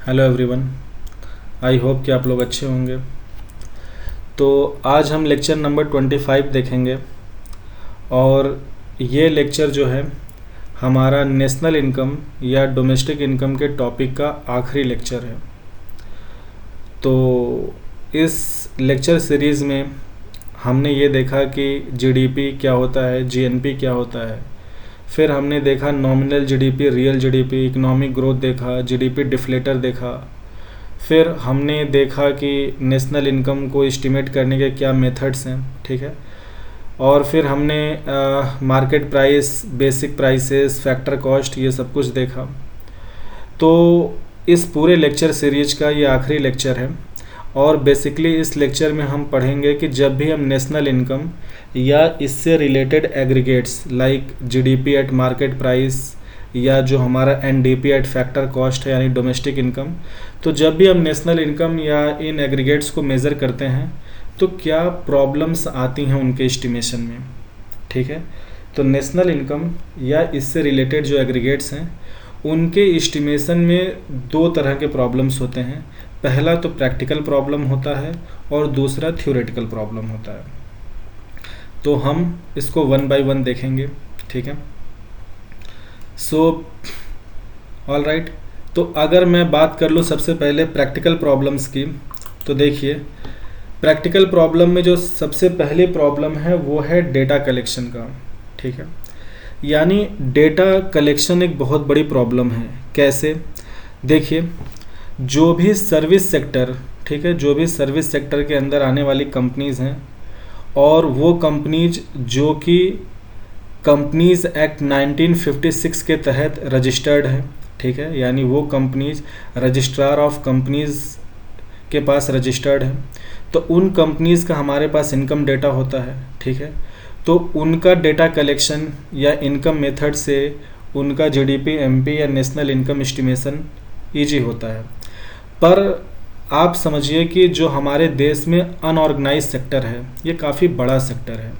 Hello everyone. I hope कि आप लोग अच्छे होंगे। तो आज हम लेक्चर नंबर 25 देखेंगे और ये लेक्चर जो है हमारा नेशनल इनकम या डोमेस्टिक इनकम के टॉपिक का आखिरी लेक्चर है। तो इस लेक्चर सीरीज़ में हमने ये देखा कि जीडीपी क्या होता है, जीएनपी क्या होता है। फिर हमने देखा nominal GDP, real GDP, economic growth देखा, जीडीपी डिफ्लेटर देखा। फिर हमने देखा कि नेशनल इनकम को एस्टिमेट करने के क्या मेथड्स हैं, ठीक है। और फिर हमने market price, basic prices, factor cost, ये सब कुछ देखा। तो इस पूरे लेक्चर सीरीज का ये आखिरी लेक्चर है और बेसिकली इस लेक्चर में हम पढ़ेंगे कि जब भी हम नेशनल इनकम या इससे related aggregates like GDP at market price या जो हमारा एनडीपी एट फैक्टर कॉस्ट है यानी डोमेस्टिक इनकम, तो जब भी हम नेशनल इनकम या इन एग्रीगेट्स को मेज़र करते हैं तो क्या प्रॉब्लम्स आती हैं उनके एस्टिमेशन में, ठीक है। तो नेशनल इनकम या इससे रिलेटेड जो एग्रीगेट्स हैं उनके एस्टिमेशन में दो तरह के प्रॉब्लम्स होते हैं। पहला तो प्रैक्टिकल प्रॉब्लम होता है और दूसरा थ्योरेटिकल प्रॉब्लम होता है। तो हम इसको वन बाय वन देखेंगे, ठीक है। So all right. तो अगर मैं बात कर लूँ सबसे पहले प्रैक्टिकल प्रॉब्लम्स की, तो देखिए प्रैक्टिकल प्रॉब्लम में जो सबसे पहली प्रॉब्लम है वो है डेटा कलेक्शन का, ठीक है। यानी डेटा कलेक्शन एक बहुत बड़ी प्रॉब्लम है। कैसे? देखिए, जो भी सर्विस सेक्टर, ठीक है, जो भी सर्विस सेक्टर के अंदर आने वाली कंपनीज़ हैं और वो कंपनीज जो कि कंपनीज़ एक्ट 1956 के तहत रजिस्टर्ड है, ठीक है, यानी वो कंपनीज रजिस्ट्रार ऑफ कंपनीज़ के पास रजिस्टर्ड है, तो उन कंपनीज़ का हमारे पास इनकम डेटा होता है, ठीक है। तो उनका डेटा कलेक्शन या इनकम मेथड से उनका जीडीपी, एमपी या नेशनल इनकम एस्टिमेशन ईजी होता है। पर आप समझिए कि जो हमारे देश में अनऑर्गेनाइज सेक्टर है ये काफ़ी बड़ा सेक्टर है।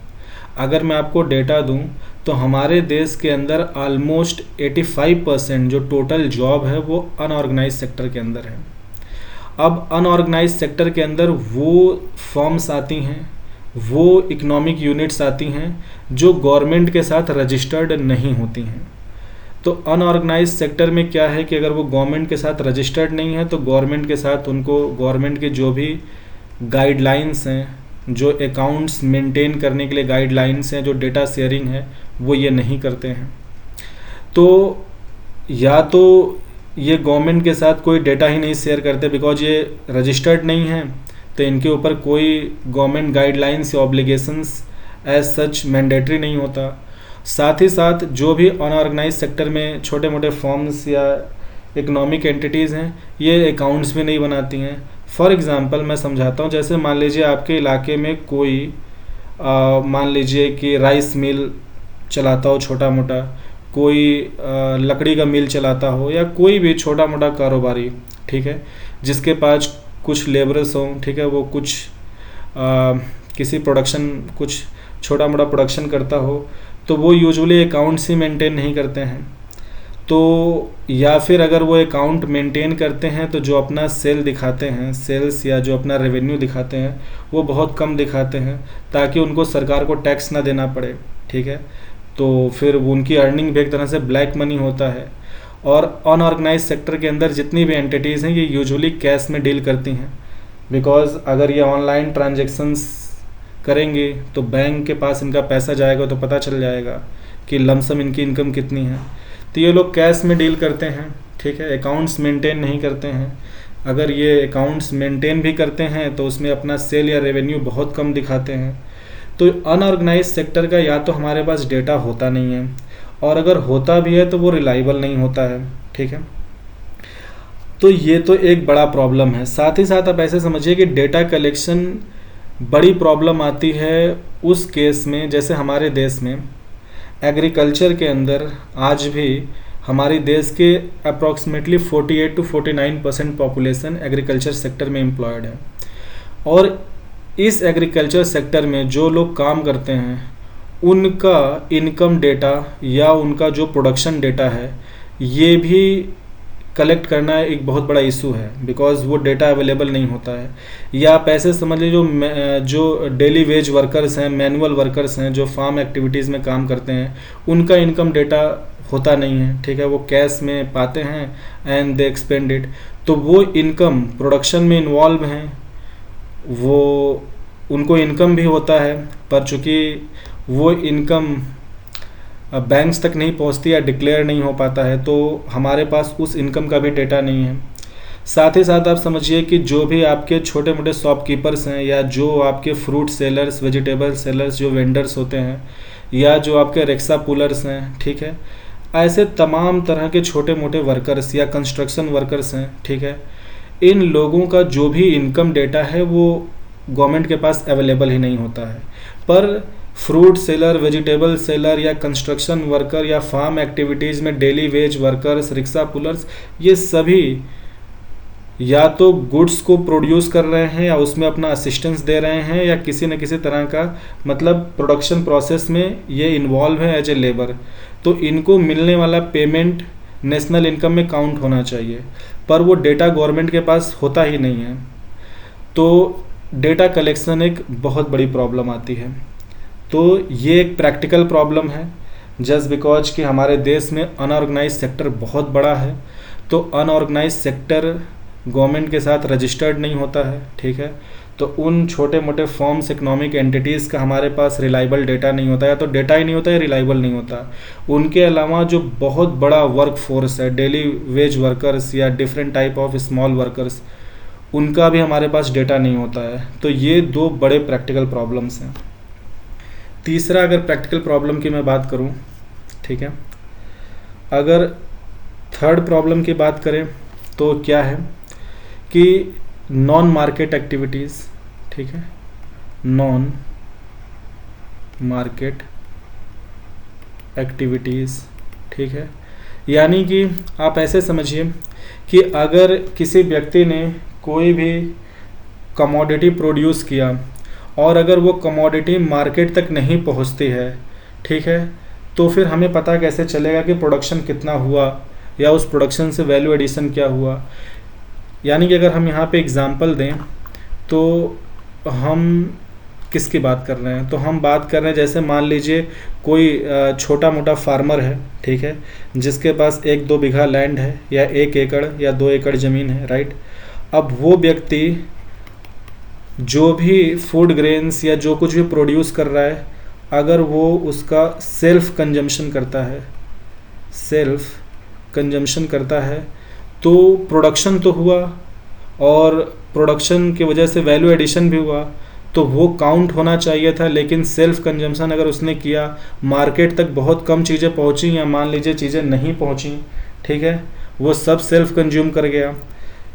अगर मैं आपको डेटा दूं तो हमारे देश के अंदर ऑलमोस्ट 85% जो टोटल जॉब है वो अनऑर्गेनाइज सेक्टर के अंदर है। अब अनऑर्गेनाइज सेक्टर के अंदर वो फर्म्स आती हैं, वो इकोनॉमिक यूनिट्स आती हैं जो गवर्नमेंट के साथ रजिस्टर्ड नहीं होती हैं। तो अनऑर्गेनाइज सेक्टर में क्या है कि अगर वो गवर्नमेंट के साथ रजिस्टर्ड नहीं है तो गवर्नमेंट के साथ उनको गवर्नमेंट के जो भी गाइडलाइंस हैं, जो अकाउंट्स मेंटेन करने के लिए गाइडलाइंस हैं, जो डेटा शेयरिंग है, वो ये नहीं करते हैं। तो या तो ये गवर्नमेंट के साथ कोई डेटा ही नहीं शेयर करते बिकॉज ये रजिस्टर्ड नहीं है, तो इनके ऊपर कोई गवर्नमेंट गाइडलाइंस या ऑब्लिगेशंस एज सच मैंडेटरी नहीं होता। साथ ही साथ जो भी अनऑर्गेनाइज सेक्टर में छोटे मोटे फॉर्म्स या इकोनॉमिक एंटिटीज़ हैं ये अकाउंट्स भी नहीं बनाती हैं। फॉर एग्ज़ाम्पल मैं समझाता हूँ, जैसे मान लीजिए आपके इलाके में कोई मान लीजिए कि राइस मिल चलाता हो छोटा मोटा, कोई लकड़ी का मिल चलाता हो या कोई भी छोटा मोटा कारोबारी, ठीक है, जिसके पास कुछ लेबरर्स हों, ठीक है, वो कुछ किसी प्रोडक्शन, कुछ छोटा मोटा प्रोडक्शन करता हो, तो वो यूजुअली अकाउंट्स ही मेंटेन नहीं करते हैं। तो या फिर अगर वो अकाउंट मेंटेन करते हैं तो जो अपना सेल दिखाते हैं, सेल्स या जो अपना रेवेन्यू दिखाते हैं वो बहुत कम दिखाते हैं ताकि उनको सरकार को टैक्स ना देना पड़े, ठीक है। तो फिर उनकी अर्निंग भी एक तरह से ब्लैक मनी होता है। और अनऑर्गेनाइज सेक्टर के अंदर जितनी भी एंटिटीज़ हैं ये यूजुअली कैश में डील करती हैं बिकॉज अगर ये ऑनलाइन ट्रांजेक्शन्स करेंगे तो बैंक के पास इनका पैसा जाएगा तो पता चल जाएगा कि लमसम इनकी इनकम कितनी है। तो ये लोग कैश में डील करते हैं, ठीक है, अकाउंट्स मेंटेन नहीं करते हैं। अगर ये अकाउंट्स मेंटेन भी करते हैं तो उसमें अपना सेल या रेवेन्यू बहुत कम दिखाते हैं। तो अनऑर्गेनाइज सेक्टर का या तो हमारे पास डेटा होता नहीं है और अगर होता भी है तो वो रिलायबल नहीं होता है, ठीक है। तो ये तो एक बड़ा प्रॉब्लम है। साथ ही साथ आप ऐसे समझिए कि डेटा कलेक्शन बड़ी प्रॉब्लम आती है उस केस में जैसे हमारे देश में एग्रीकल्चर के अंदर आज भी हमारे देश के approximately 48 to 49% population agriculture sector में एम्प्लॉयड है। और इस एग्रीकल्चर सेक्टर में जो लोग काम करते हैं उनका इनकम डेटा या उनका जो प्रोडक्शन डेटा है ये भी कलेक्ट करना एक बहुत बड़ा इशू है, बिकॉज वो डेटा अवेलेबल नहीं होता है। या आप ऐसे समझ लीजिए जो डेली वेज वर्कर्स हैं, मैनुअल वर्कर्स हैं, जो फार्म एक्टिविटीज़ में काम करते हैं, उनका इनकम डेटा होता नहीं है, ठीक है। वो कैश में पाते हैं एंड दे एक्सपेंड इट। तो वो इनकम प्रोडक्शन में इन्वॉल्व हैं, वो उनको इनकम भी होता है, पर चूँकि वो इनकम बैंक्स तक नहीं पहुंचती या डिक्लेयर नहीं हो पाता है, तो हमारे पास उस इनकम का भी डेटा नहीं है। साथ ही साथ आप समझिए कि जो भी आपके छोटे मोटे शॉपकीपर्स हैं, या जो आपके फ्रूट सेलर्स, वेजिटेबल सेलर्स, जो वेंडर्स होते हैं, या जो आपके रिक्शा पुलर्स हैं, ठीक है, ऐसे तमाम तरह के छोटे मोटे वर्कर्स या कंस्ट्रक्शन वर्कर्स हैं, ठीक है, इन लोगों का जो भी इनकम डेटा है वो गवर्नमेंट के पास अवेलेबल ही नहीं होता है। पर फ्रूट सेलर, वेजिटेबल सेलर, या कंस्ट्रक्शन वर्कर, या फार्म एक्टिविटीज़ में daily veg workers, rickshaw pullers, ये सभी या तो गुड्स को प्रोड्यूस कर रहे हैं, या उसमें अपना असिस्टेंस दे रहे हैं, या किसी न किसी तरह का मतलब प्रोडक्शन प्रोसेस में ये इन्वॉल्व है एज ए लेबर। तो इनको मिलने वाला पेमेंट नेशनल इनकम में काउंट होना चाहिए, पर वो डेटा गवर्नमेंट के पास होता ही नहीं है। तो डेटा कलेक्शन एक बहुत बड़ी प्रॉब्लम आती है। तो ये एक प्रैक्टिकल प्रॉब्लम है, जस्ट बिकॉज कि हमारे देश में अनऑर्गेनाइज सेक्टर बहुत बड़ा है। तो अनऑर्गेनाइज सेक्टर गवर्नमेंट के साथ रजिस्टर्ड नहीं होता है, ठीक है। तो उन छोटे मोटे फॉर्म्स, इकोनॉमिक एंटिटीज़ का हमारे पास रिलायबल डेटा नहीं होता, या तो डेटा ही नहीं होता या रिलायबल नहीं होता। उनके अलावा जो बहुत बड़ा वर्क फोर्स है, डेली वेज वर्कर्स या different type of small workers, उनका भी हमारे पास डेटा नहीं होता है। तो ये दो बड़े प्रैक्टिकल प्रॉब्लम्स हैं। तीसरा, अगर प्रैक्टिकल प्रॉब्लम की मैं बात करूं, ठीक है, अगर थर्ड प्रॉब्लम की बात करें तो क्या है कि नॉन मार्केट एक्टिविटीज़, ठीक है, नॉन मार्केट एक्टिविटीज़, ठीक है। यानी कि आप ऐसे समझिए कि अगर किसी व्यक्ति ने कोई भी कमोडिटी प्रोड्यूस किया, और अगर वो कमोडिटी मार्केट तक नहीं पहुंचती है, ठीक है, तो फिर हमें पता कैसे चलेगा कि प्रोडक्शन कितना हुआ, या उस प्रोडक्शन से वैल्यू एडिशन क्या हुआ। यानी कि अगर हम यहाँ पे एग्जांपल दें, तो हम किसकी बात कर रहे हैं? तो हम बात कर रहे हैं, जैसे मान लीजिए कोई छोटा मोटा फार्मर है, ठीक है, जिसके पास 1-2 बीघा लैंड है, या 1 एकड़ या 2 एकड़ ज़मीन है, राइट। अब वो व्यक्ति जो भी फूड ग्रेन्स या जो कुछ भी प्रोड्यूस कर रहा है, अगर वो उसका सेल्फ कंजम्पशन करता है, तो प्रोडक्शन तो हुआ, और प्रोडक्शन की वजह से वैल्यू एडिशन भी हुआ, तो वो काउंट होना चाहिए था। लेकिन सेल्फ कंजम्पशन अगर उसने किया, मार्केट तक बहुत कम चीज़ें पहुंची, या मान लीजिए चीज़ें नहीं पहुंची, ठीक है, वो सब सेल्फ कंज्यूम कर गया,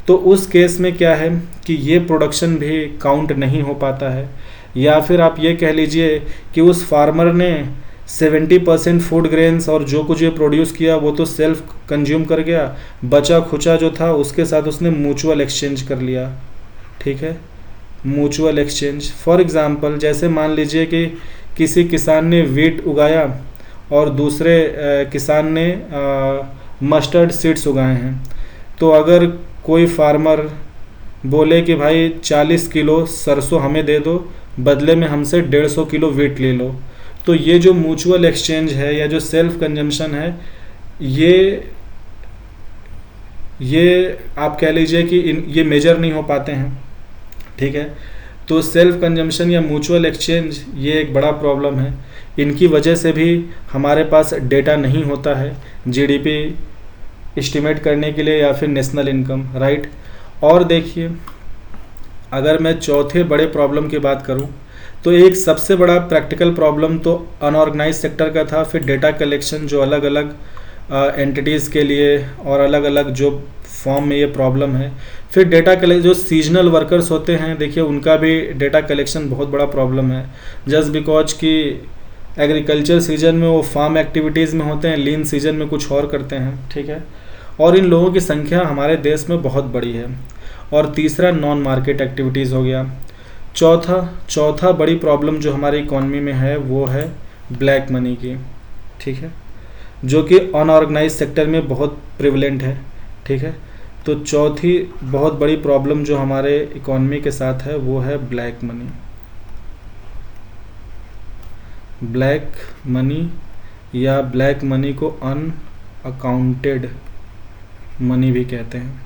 तो उस केस में क्या है कि ये प्रोडक्शन भी काउंट नहीं हो पाता है। या फिर आप ये कह लीजिए कि उस फार्मर ने 70% फूड ग्रेन्स और जो कुछ ये प्रोड्यूस किया वो तो सेल्फ कंज्यूम कर गया, बचा खुचा जो था उसके साथ उसने म्यूचुअल एक्सचेंज कर लिया, ठीक है, म्यूचुअल एक्सचेंज। फॉर एग्जांपल, जैसे मान लीजिए कि किसी किसान ने वीट उगाया और दूसरे किसान ने मस्टर्ड सीड्स उगाए हैं। तो अगर कोई फार्मर बोले कि भाई 40 किलो सरसों हमें दे दो, बदले में हमसे 150 किलो वीट ले लो, तो ये जो म्यूचुअल एक्सचेंज है या जो सेल्फ कंजम्पशन है, ये आप कह लीजिए कि ये मेजर नहीं हो पाते हैं, ठीक है। तो सेल्फ कंजम्पशन या म्यूचुअल एक्सचेंज ये एक बड़ा प्रॉब्लम है। इनकी वजह से भी हमारे पास डेटा नहीं होता है जीडीपी एस्टिमेट करने के लिए या फिर नेशनल इनकम, राइट। और देखिए, अगर मैं चौथे बड़े प्रॉब्लम की बात करूं, तो एक सबसे बड़ा प्रैक्टिकल प्रॉब्लम तो अनऑर्गेनाइज सेक्टर का था। फिर डेटा कलेक्शन जो अलग अलग एंटिटीज़ के लिए और अलग अलग जो फॉर्म में ये प्रॉब्लम है। फिर डेटा कलेक्ट जो सीजनल वर्कर्स होते हैं, देखिए उनका भी डेटा कलेक्शन बहुत बड़ा प्रॉब्लम है, जस्ट बिकॉज कि एग्रीकल्चर सीजन में वो फार्म एक्टिविटीज़ में होते हैं, लीन सीजन में कुछ और करते हैं, ठीक है। और इन लोगों की संख्या हमारे देश में बहुत बड़ी है। और तीसरा नॉन मार्केट एक्टिविटीज़ हो गया। चौथा बड़ी प्रॉब्लम जो हमारी इकॉनमी में है वो है ब्लैक मनी की, ठीक है, जो कि अनऑर्गेनाइज सेक्टर में बहुत प्रिवलेंट है। ठीक है। तो चौथी बहुत बड़ी प्रॉब्लम जो हमारे इकोनॉमी के साथ है वो है ब्लैक मनी। ब्लैक मनी या ब्लैक मनी को अनअकाउंटेड मनी भी कहते हैं,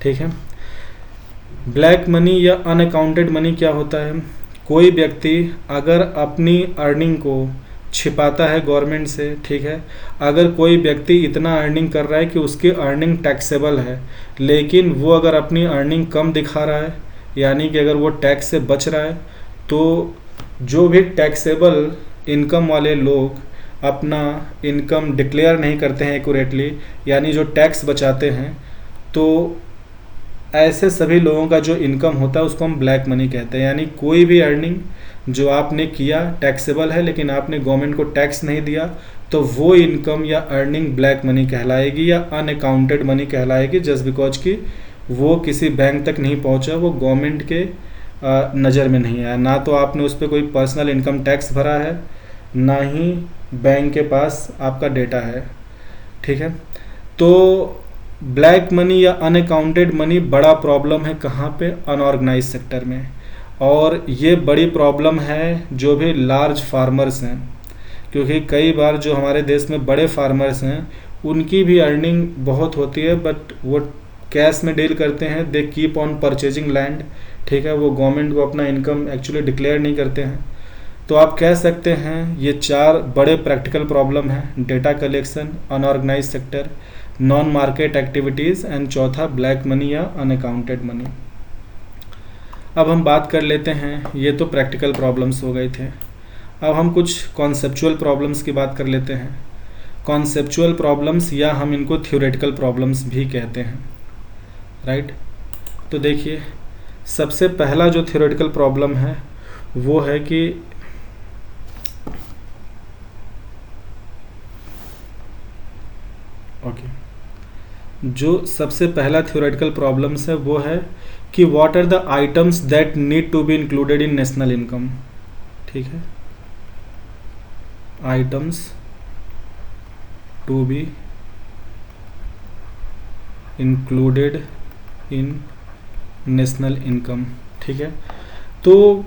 ठीक है। ब्लैक मनी या अनअकाउंटेड मनी क्या होता है? कोई व्यक्ति अगर अपनी अर्निंग को छिपाता है गवर्नमेंट से, ठीक है, अगर कोई व्यक्ति इतना अर्निंग कर रहा है कि उसकी अर्निंग टैक्सेबल है, लेकिन वो अगर अपनी अर्निंग कम दिखा रहा है, यानी कि अगर वो टैक्स से बच रहा है, तो जो भी टैक्सेबल इनकम वाले लोग अपना इनकम डिक्लेयर नहीं करते हैं एक्यूरेटली, यानी जो टैक्स बचाते हैं, तो ऐसे सभी लोगों का जो इनकम होता है उसको हम ब्लैक मनी कहते हैं। यानी कोई भी अर्निंग जो आपने किया टैक्सेबल है लेकिन आपने गवर्नमेंट को टैक्स नहीं दिया, तो वो इनकम या अर्निंग ब्लैक मनी कहलाएगी या अनअकाउंटेड मनी कहलाएगी, जस्ट बिकॉज कि वो किसी बैंक तक नहीं पहुंचा, वो गवर्नमेंट के नज़र में नहीं आया, ना तो आपने उस पर कोई पर्सनल इनकम टैक्स भरा है, ना ही बैंक के पास आपका डेटा है, ठीक है। तो ब्लैक मनी या अनअकाउंटेड मनी बड़ा प्रॉब्लम है कहाँ पे? अनऑर्गेनाइज सेक्टर में। और ये बड़ी प्रॉब्लम है जो भी लार्ज फार्मर्स हैं, क्योंकि कई बार जो हमारे देश में बड़े फार्मर्स हैं उनकी भी अर्निंग बहुत होती है, बट वो कैश में डील करते हैं, they keep on purchasing land, ठीक है, वो गवर्नमेंट को अपना इनकम एक्चुअली डिक्लेयर नहीं करते हैं। तो आप कह सकते हैं ये 4 बड़े प्रैक्टिकल प्रॉब्लम हैं: data collection, unorganised sector, non market activities and चौथा ब्लैक मनी या अनअकाउंटेड मनी। अब हम बात कर लेते हैं, ये तो प्रैक्टिकल प्रॉब्लम्स हो गए थे, अब हम कुछ कॉन्सेप्चुअल प्रॉब्लम्स की बात कर लेते हैं। कॉन्सेप्चुअल प्रॉब्लम्स या हम इनको थ्योरेटिकल प्रॉब्लम्स भी कहते हैं, राइट। तो देखिए, सबसे पहला जो थ्योरेटिकल प्रॉब्लम है वो है कि जो सबसे पहला थ्योरेटिकल प्रॉब्लम्स है वो है कि what are the items that need to be included in national income, ठीक है, items to be included in national income, ठीक है। तो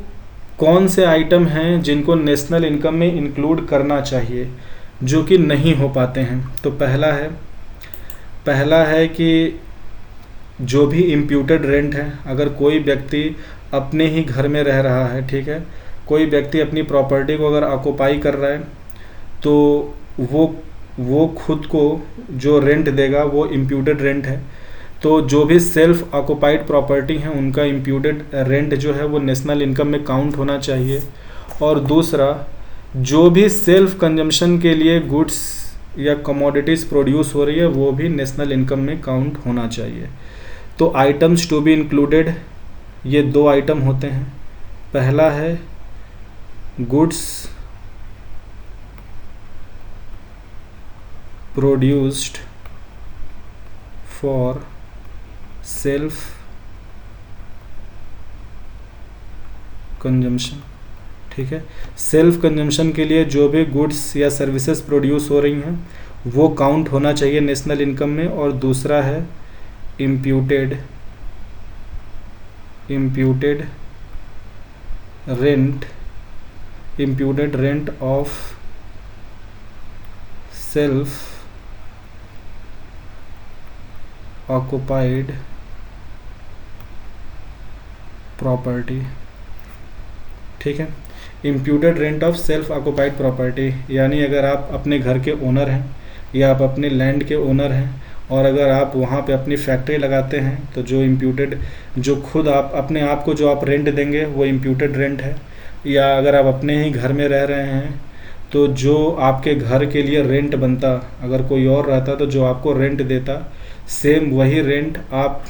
कौन से आइटम हैं जिनको नेशनल इनकम में इंक्लूड करना चाहिए जो कि नहीं हो पाते हैं? तो पहला है कि जो भी इम्प्यूटेड रेंट है, अगर कोई व्यक्ति अपने ही घर में रह रहा है, ठीक है, कोई व्यक्ति अपनी प्रॉपर्टी को अगर ऑक्युपाई कर रहा है, तो वो खुद को जो रेंट देगा वो इम्प्यूटेड रेंट है। तो जो भी सेल्फ ऑक्युपाइड प्रॉपर्टी हैं उनका इम्प्यूटेड रेंट जो है वो नेशनल इनकम में काउंट होना चाहिए। और दूसरा, जो भी सेल्फ कंजम्पशन के लिए गुड्स या कमोडिटीज़ प्रोड्यूस हो रही है वो भी नेशनल इनकम में काउंट होना चाहिए। तो आइटम्स टू बी इंक्लूडेड, ये 2 आइटम होते हैं। पहला है goods produced for self consumption, ठीक है, सेल्फ कंजम्पशन के लिए जो भी गुड्स या सर्विसेज प्रोड्यूस हो रही हैं वो काउंट होना चाहिए नेशनल इनकम में। और दूसरा है imputed rent of self occupied property, ठीक है। Imputed rent of self occupied property यानी अगर आप अपने घर के ओनर हैं या आप अपने लैंड के ओनर हैं और अगर आप वहाँ पे अपनी फैक्ट्री लगाते हैं तो जो इम्प्यूटेड, जो खुद आप अपने आप को जो आप रेंट देंगे वो इम्प्यूटेड रेंट है। या अगर आप अपने ही घर में रह रहे हैं तो जो आपके घर के लिए रेंट बनता, अगर कोई और रहता तो जो आपको रेंट देता सेम वही रेंट आप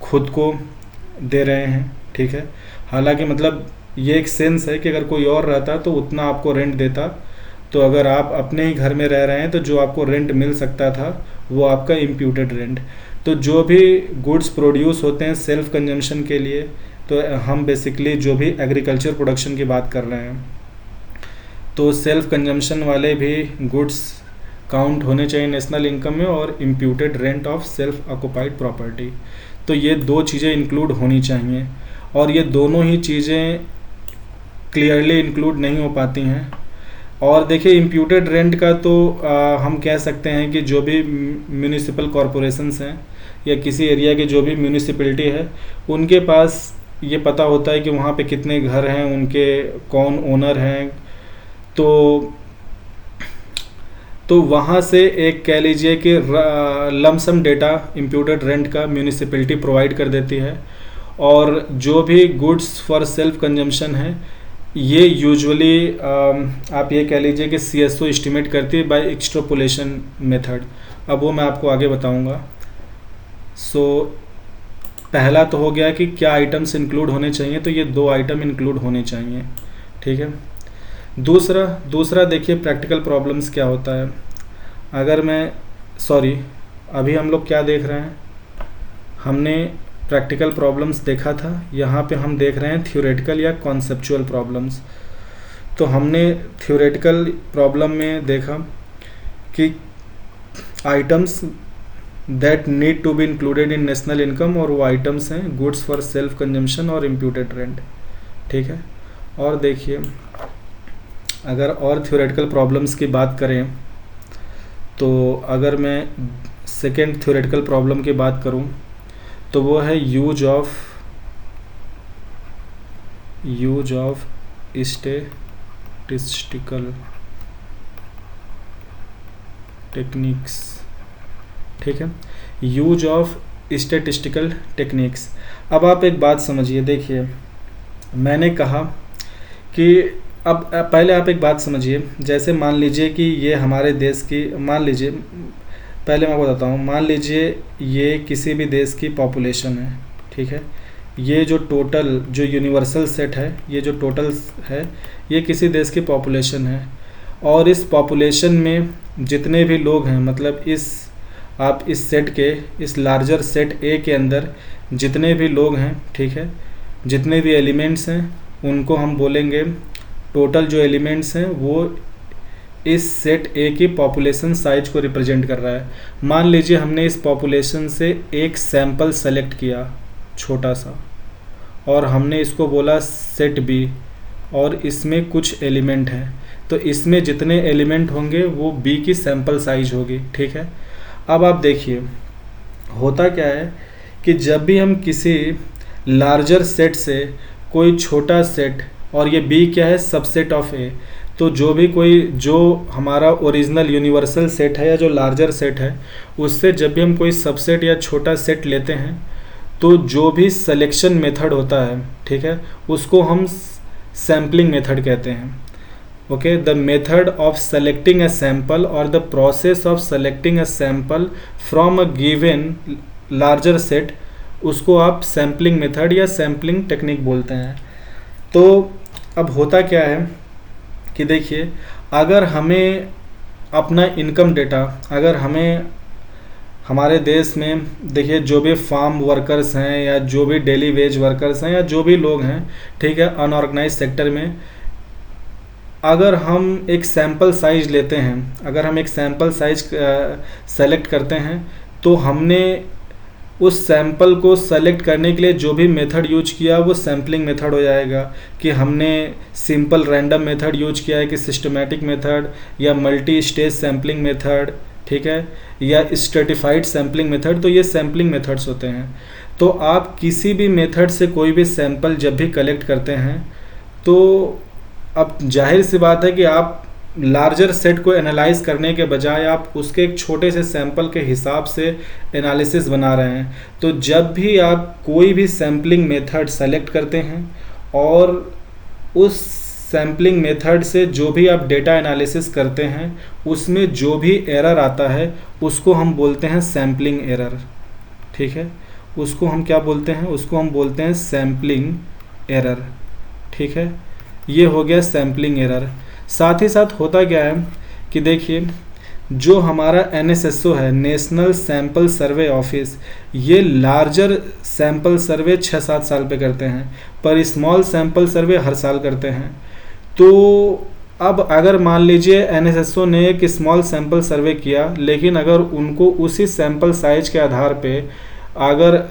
खुद को दे रहे हैं, ठीक है। हालांकि मतलब ये एक सेंस है कि अगर कोई और रहता तो उतना आपको रेंट देता, तो अगर आप अपने ही घर में रह रहे हैं तो जो आपको रेंट मिल सकता था वो आपका इम्प्यूटेड रेंट। तो जो भी गुड्स प्रोड्यूस होते हैं सेल्फ कंजम्पशन के लिए, तो हम बेसिकली जो भी एग्रीकल्चर प्रोडक्शन की बात कर रहे हैं, तो सेल्फ कंजम्पशन वाले भी गुड्स काउंट होने चाहिए नेशनल इनकम में, और imputed rent of self occupied property. तो ये 2 चीज़ें इंक्लूड होनी चाहिए, और ये दोनों ही चीज़ें क्लियरली इंक्लूड नहीं हो पाती हैं। और देखिए इम्प्यूटेड रेंट का तो हम कह सकते हैं कि जो भी म्यूनिसिपल कॉरपोरेशंस हैं या किसी एरिया की जो भी म्यूनिसिपैलिटी है, उनके पास ये पता होता है कि वहाँ पे कितने घर हैं, उनके कौन ओनर हैं। तो वहाँ से एक कह लीजिए कि लमसम डेटा इम्प्यूटेड रेंट का म्यूनिसिपैलिटी प्रोवाइड कर देती है। और जो भी गुड्स फॉर सेल्फ कंजम्पशन है, ये यूजुअली आप ये कह लीजिए कि CSO एस्टिमेट करती है बाय एक्सट्रापोलेशन मेथड। अब वो मैं आपको आगे बताऊंगा। सो पहला तो हो गया कि क्या आइटम्स इंक्लूड होने चाहिए, तो ये 2 आइटम इंक्लूड होने चाहिए, ठीक है। दूसरा देखिए प्रैक्टिकल प्रॉब्लम्स क्या होता है। अगर मैं अभी हम लोग क्या देख रहे हैं, हमने प्रैक्टिकल प्रॉब्लम्स देखा था, यहाँ पे हम देख रहे हैं थ्योरेटिकल या कॉन्सेप्चुअल प्रॉब्लम्स। तो हमने थ्योरेटिकल प्रॉब्लम में देखा कि items that need to be included in national income, और वो आइटम्स हैं गुड्स फॉर सेल्फ कंजम्पशन और इम्प्यूटेड रेंट, ठीक है। और देखिए अगर और थ्योरेटिकल प्रॉब्लम्स की बात करें, तो अगर मैं सेकेंड थ्योरेटिकल प्रॉब्लम की बात करूं, तो वो है यूज ऑफ स्टैटिस्टिकल टेक्निक्स, ठीक है। Use of statistical techniques. अब आप एक बात समझिए, देखिए मैंने कहा कि अब पहले आप एक बात समझिए, जैसे मान लीजिए कि ये हमारे देश की, मान लीजिए पहले मैं बताता हूँ, मान लीजिए ये किसी भी देश की पॉपुलेशन है, ठीक है। ये जो टोटल जो यूनिवर्सल सेट है, ये जो टोटल है, ये किसी देश की पॉपुलेशन है। और इस पॉपुलेशन में जितने भी लोग हैं, मतलब आप इस सेट के, इस लार्जर सेट ए के अंदर जितने भी लोग हैं, ठीक है, जितने भी एलिमेंट्स हैं, उनको हम बोलेंगे, टोटल जो एलिमेंट्स हैं वो इस सेट ए की पॉपुलेशन साइज को रिप्रेजेंट कर रहा है। मान लीजिए हमने इस पॉपुलेशन से एक सैंपल सेलेक्ट किया छोटा सा, और हमने इसको बोला सेट बी, और इसमें कुछ एलिमेंट हैं, तो इसमें जितने एलिमेंट होंगे वो बी की सैंपल साइज होगी, ठीक है। अब आप देखिए होता क्या है कि जब भी हम किसी लार्जर सेट से कोई छोटा सेट, और ये बी क्या है, सबसेट ऑफ ए, तो जो हमारा ओरिजिनल यूनिवर्सल सेट है या जो लार्जर सेट है, उससे जब भी हम कोई सबसेट या छोटा सेट लेते हैं, तो जो भी सिलेक्शन मेथड होता है, ठीक है, उसको हम सैम्पलिंग मेथड कहते हैं। Okay, the method of selecting a sample और the process of selecting a sample from a given larger set, उसको आप सैम्पलिंग मेथड या सैम्पलिंग टेक्निक बोलते हैं। तो अब होता क्या है कि देखिए, अगर हमें अपना इनकम डेटा, अगर हमें हमारे देश में देखिए जो भी फार्म वर्कर्स हैं या जो भी डेली वेज वर्कर्स हैं या जो भी लोग हैं, ठीक है, अनऑर्गेनाइज सेक्टर में, अगर हम एक सैंपल साइज लेते हैं, अगर हम एक सैंपल साइज सेलेक्ट करते हैं, तो हमने उस सैंपल को सेलेक्ट करने के लिए जो भी मेथड यूज किया वो सैम्पलिंग मेथड हो जाएगा। कि हमने सिंपल रैंडम मेथड यूज किया है कि सिस्टमैटिक मेथड या मल्टी स्टेज सैम्पलिंग मेथड, ठीक है, या स्ट्रेटिफाइड सैम्पलिंग मेथड, तो ये सैम्पलिंग मेथड्स होते हैं। तो आप किसी भी मेथड से कोई भी सैंपल जब भी कलेक्ट करते हैं, तो अब जाहिर सी बात है कि आप लार्जर सेट को एनालाइज करने के बजाय आप उसके एक छोटे से सैंपल के हिसाब से एनालिसिस बना रहे हैं। तो जब भी आप कोई भी सैम्पलिंग मेथड सेलेक्ट करते हैं और उस सैम्पलिंग मेथड से जो भी आप डेटा एनालिसिस करते हैं, उसमें जो भी एरर आता है उसको हम बोलते हैं सैम्पलिंग एरर, ठीक है। उसको हम क्या बोलते हैं, उसको हम बोलते हैं सैम्पलिंग एरर, ठीक है। ये हो गया सैम्पलिंग एरर। साथ ही साथ होता क्या है कि देखिए, जो हमारा NSSO है, नेशनल सैंपल सर्वे ऑफिस, ये लार्जर सैंपल सर्वे 6-7 साल पे करते हैं, पर स्मॉल सैंपल सर्वे हर साल करते हैं। तो अब अगर मान लीजिए एनएसएसओ ने एक स्मॉल सैंपल सर्वे किया, लेकिन अगर उनको उसी सैंपल साइज के आधार पे अगर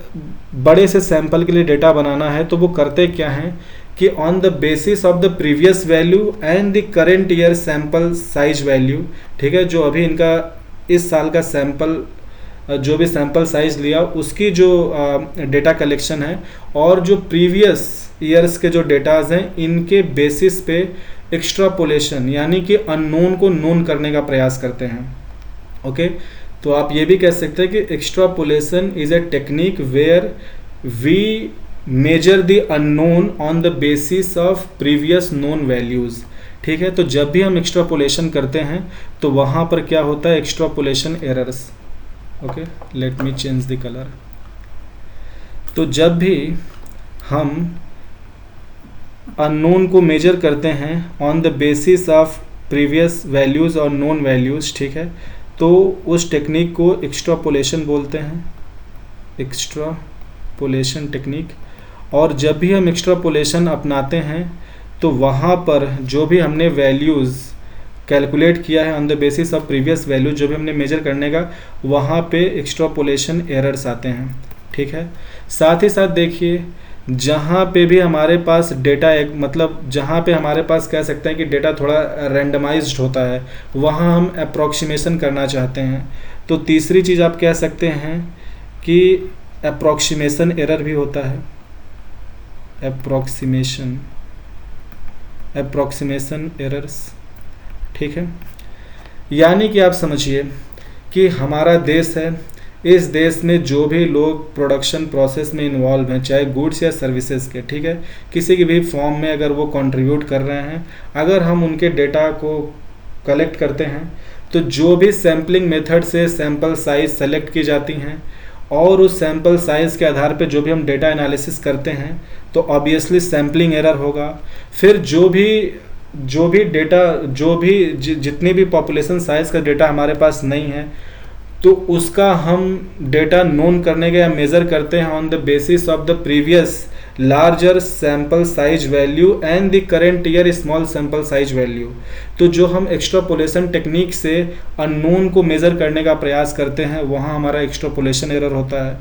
बड़े से सैंपल के लिए डेटा बनाना है, तो वो करते क्या हैं कि on the basis of the previous value and the current year sample size value, ठीक है, जो अभी इनका इस साल का सैंपल जो भी सैंपल साइज लिया उसकी जो डेटा कलेक्शन है और जो प्रीवियस ईयर्स के जो डेटाज हैं, इनके बेसिस पे एक्स्ट्रापोलेशन यानी कि अननोन को नोन करने का प्रयास करते हैं। ओके, तो आप ये भी कह सकते हैं कि extrapolation is a technique where we measure the unknown on the basis of previous known values. ठीक है, तो जब भी हम एक्स्ट्रापोलेशन करते हैं तो वहाँ पर क्या होता है, extrapolation errors. Okay, let me change the colour. तो जब भी हम अननोन को मेजर करते हैं on the basis of previous values और नोन वैल्यूज़, ठीक है, तो उस टेक्निक को एक्स्ट्रापोलेशन बोलते हैं, एक्स्ट्रापोलेशन टेक्निक। और जब भी हम एक्स्ट्रापोलेशन अपनाते हैं तो वहाँ पर जो भी हमने वैल्यूज़ कैलकुलेट किया है on the basis of previous value, जो भी हमने मेजर करने का, वहाँ पे एक्स्ट्रापोलेशन एरर्स आते हैं। ठीक है, साथ ही साथ देखिए जहाँ पे भी हमारे पास डेटा एक मतलब जहाँ पे हमारे पास कह सकते हैं कि डेटा थोड़ा रैंडमाइज्ड होता है, वहाँ हम अप्रॉक्सीमेशन करना चाहते हैं, तो तीसरी चीज़ आप कह सकते हैं कि अप्रॉक्सीमेशन एरर भी होता है। अप्रॉक्सीमेशन एरर्स, ठीक है, यानी कि आप समझिए कि हमारा देश है, इस देश में जो भी लोग प्रोडक्शन प्रोसेस में इन्वॉल्व हैं, चाहे गुड्स या सर्विसेज के, ठीक है, किसी की भी फॉर्म में अगर वो कंट्रीब्यूट कर रहे हैं, अगर हम उनके डेटा को कलेक्ट करते हैं तो जो भी सैम्पलिंग मेथड से सैंपल साइज सेलेक्ट की जाती हैं और उस सैंपल साइज के आधार पे जो भी हम डेटा एनालिसिस करते हैं, तो ऑब्वियसली सैम्पलिंग एरर होगा। फिर जो भी डेटा जितनी भी पॉपुलेशन साइज का डेटा हमारे पास नहीं है, तो उसका हम डेटा नोन करने का या मेज़र करते हैं on the basis of the previous larger sample size value and the current year small sample size value. तो जो हम एक्स्ट्रापोलेशन टेक्निक से अननोन को मेज़र करने का प्रयास करते हैं, वहाँ हमारा एक्स्ट्रापोलेशन एरर होता है।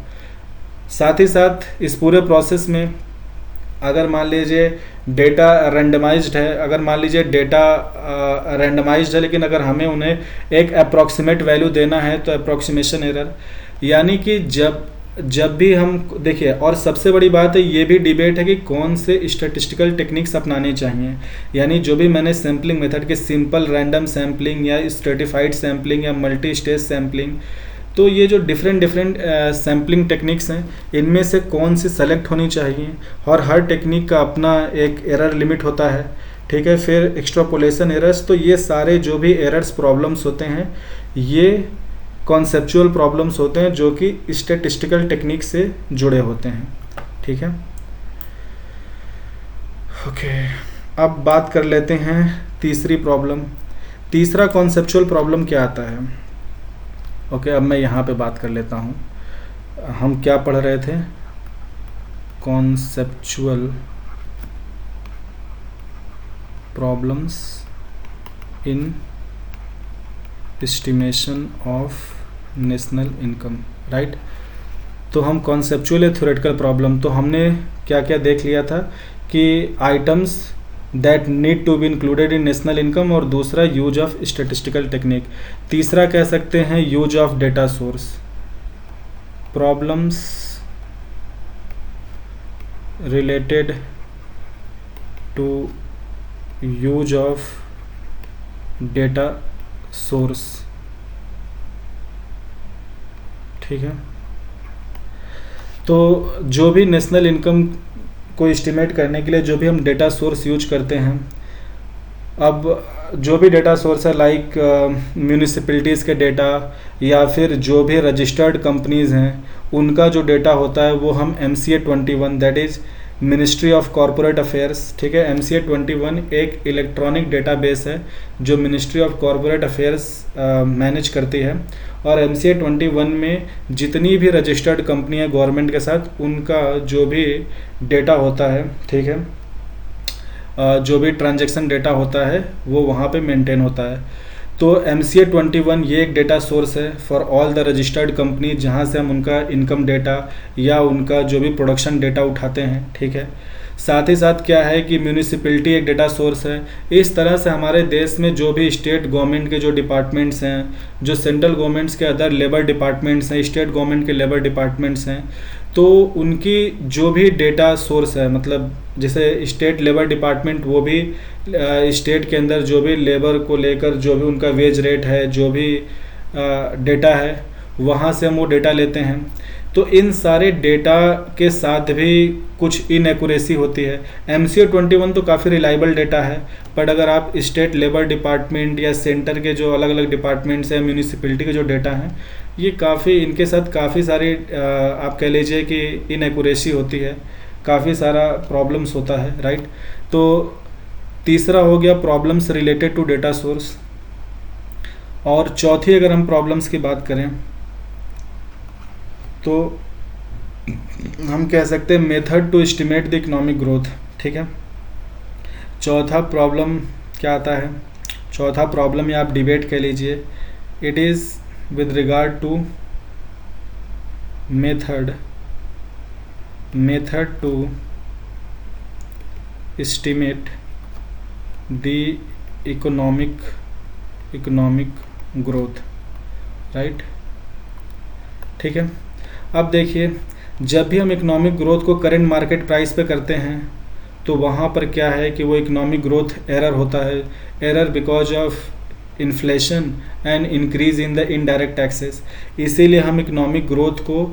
साथ ही साथ इस पूरे प्रोसेस में अगर मान लीजिए डेटा रैंडमाइज्ड है, अगर मान लीजिए डेटा रैंडमाइज्ड है, लेकिन अगर हमें उन्हें एक अप्रॉक्सीमेट वैल्यू देना है, तो अप्रॉक्सीमेशन एरर। यानी कि जब भी हम देखिए, और सबसे बड़ी बात है, ये भी डिबेट है कि कौन से स्टैटिस्टिकल टेक्निक्स अपनाने चाहिए। यानी जो भी मैंने सैम्पलिंग मेथड के सिंपल रैंडम सैम्पलिंग या स्ट्रेटिफाइड सैम्पलिंग या मल्टी स्टेज सैम्पलिंग, तो ये जो डिफरेंट सैम्पलिंग टेक्निक्स हैं, इनमें से कौन सी सेलेक्ट होनी चाहिए, और हर टेक्निक का अपना एक एरर लिमिट होता है। ठीक है, फिर एक्स्ट्रापोलेशन एरर्स, तो ये सारे जो भी एरर्स प्रॉब्लम्स होते हैं, ये कॉन्सेप्चुअल प्रॉब्लम्स होते हैं जो कि स्टैटिस्टिकल टेक्निक से जुड़े होते हैं। ठीक है, ओके, अब बात कर लेते हैं तीसरी प्रॉब्लम। तीसरा कॉन्सेप्चुअल प्रॉब्लम क्या आता है। ओके, अब मैं यहाँ पे बात कर लेता हूँ। हम क्या पढ़ रहे थे, conceptual problems in estimation of national income, right. तो हम कॉन्सेप्चुअल या थ्योरेटिकल प्रॉब्लम, तो हमने क्या क्या देख लिया था कि items that need to be included in national income, और दूसरा यूज ऑफ स्टैटिस्टिकल टेक्निक, तीसरा कह सकते हैं use of data source. Problems related to use of data source, ठीक है। तो जो भी नेशनल इनकम को एस्टिमेट करने के लिए जो भी हम डेटा सोर्स यूज करते हैं, अब जो भी डेटा सोर्स है लाइक म्यूनिसिपैलिटीज़ के डेटा या फिर जो भी रजिस्टर्ड कंपनीज़ हैं, उनका जो डेटा होता है वो हम MCA 21, that is ministry of corporate affairs, ठीक है। MCA 21 एक इलेक्ट्रॉनिक डेटाबेस है जो ministry of corporate affairs manage करती है, और MCA 21 में जितनी भी रजिस्टर्ड कंपनी है गवर्नमेंट के साथ, उनका जो भी डेटा होता है, ठीक है, जो भी ट्रांजैक्शन डेटा होता है वो वहाँ पे मेंटेन होता है। तो MCA 21 ये एक डेटा सोर्स है for all the registered company, जहाँ से हम उनका इनकम डेटा या उनका जो भी प्रोडक्शन डेटा उठाते हैं, ठीक है। साथ ही साथ क्या है कि म्यूनिसिपैलिटी एक डेटा सोर्स है। इस तरह से हमारे देश में जो भी स्टेट गवर्नमेंट के जो डिपार्टमेंट्स हैं, जो सेंट्रल गवर्नमेंट्स के अदर लेबर डिपार्टमेंट्स हैं, स्टेट गवर्नमेंट के लेबर डिपार्टमेंट्स हैं, तो उनकी जो भी डेटा सोर्स है, मतलब जैसे स्टेट लेबर डिपार्टमेंट वो भी स्टेट के अंदर जो भी लेबर को लेकर जो भी उनका वेज रेट है, जो भी डेटा है, वहाँ से हम वो डेटा लेते हैं। तो इन सारे डेटा के साथ भी कुछ इनएक्यूरेसी होती है। MCA 21 तो काफ़ी रिलायबल डेटा है, बट अगर आप स्टेट लेबर डिपार्टमेंट या सेंटर के जो अलग अलग डिपार्टमेंट्स हैं, म्यूनिसिपैलिटी के जो डेटा हैं, ये काफ़ी इनके साथ काफ़ी सारी आप कह लीजिए कि इनएक्यूरेसी होती है, काफ़ी सारा प्रॉब्लम्स होता है, राइट। तो तीसरा हो गया problems related to data source. और चौथी अगर हम प्रॉब्लम्स की बात करें तो हम कह सकते हैं method to estimate the economic growth, ठीक है। चौथा प्रॉब्लम क्या आता है, चौथा प्रॉब्लम या आप डिबेट कह लीजिए, it is with regard to method to estimate the economic growth, right, ठीक है। अब देखिए, जब भी हम इकोनॉमिक ग्रोथ को करंट मार्केट प्राइस पे करते हैं तो वहाँ पर क्या है कि वो इकोनॉमिक ग्रोथ एरर होता है, error because of inflation and increase in the indirect taxes. इसीलिए हम इकोनॉमिक ग्रोथ को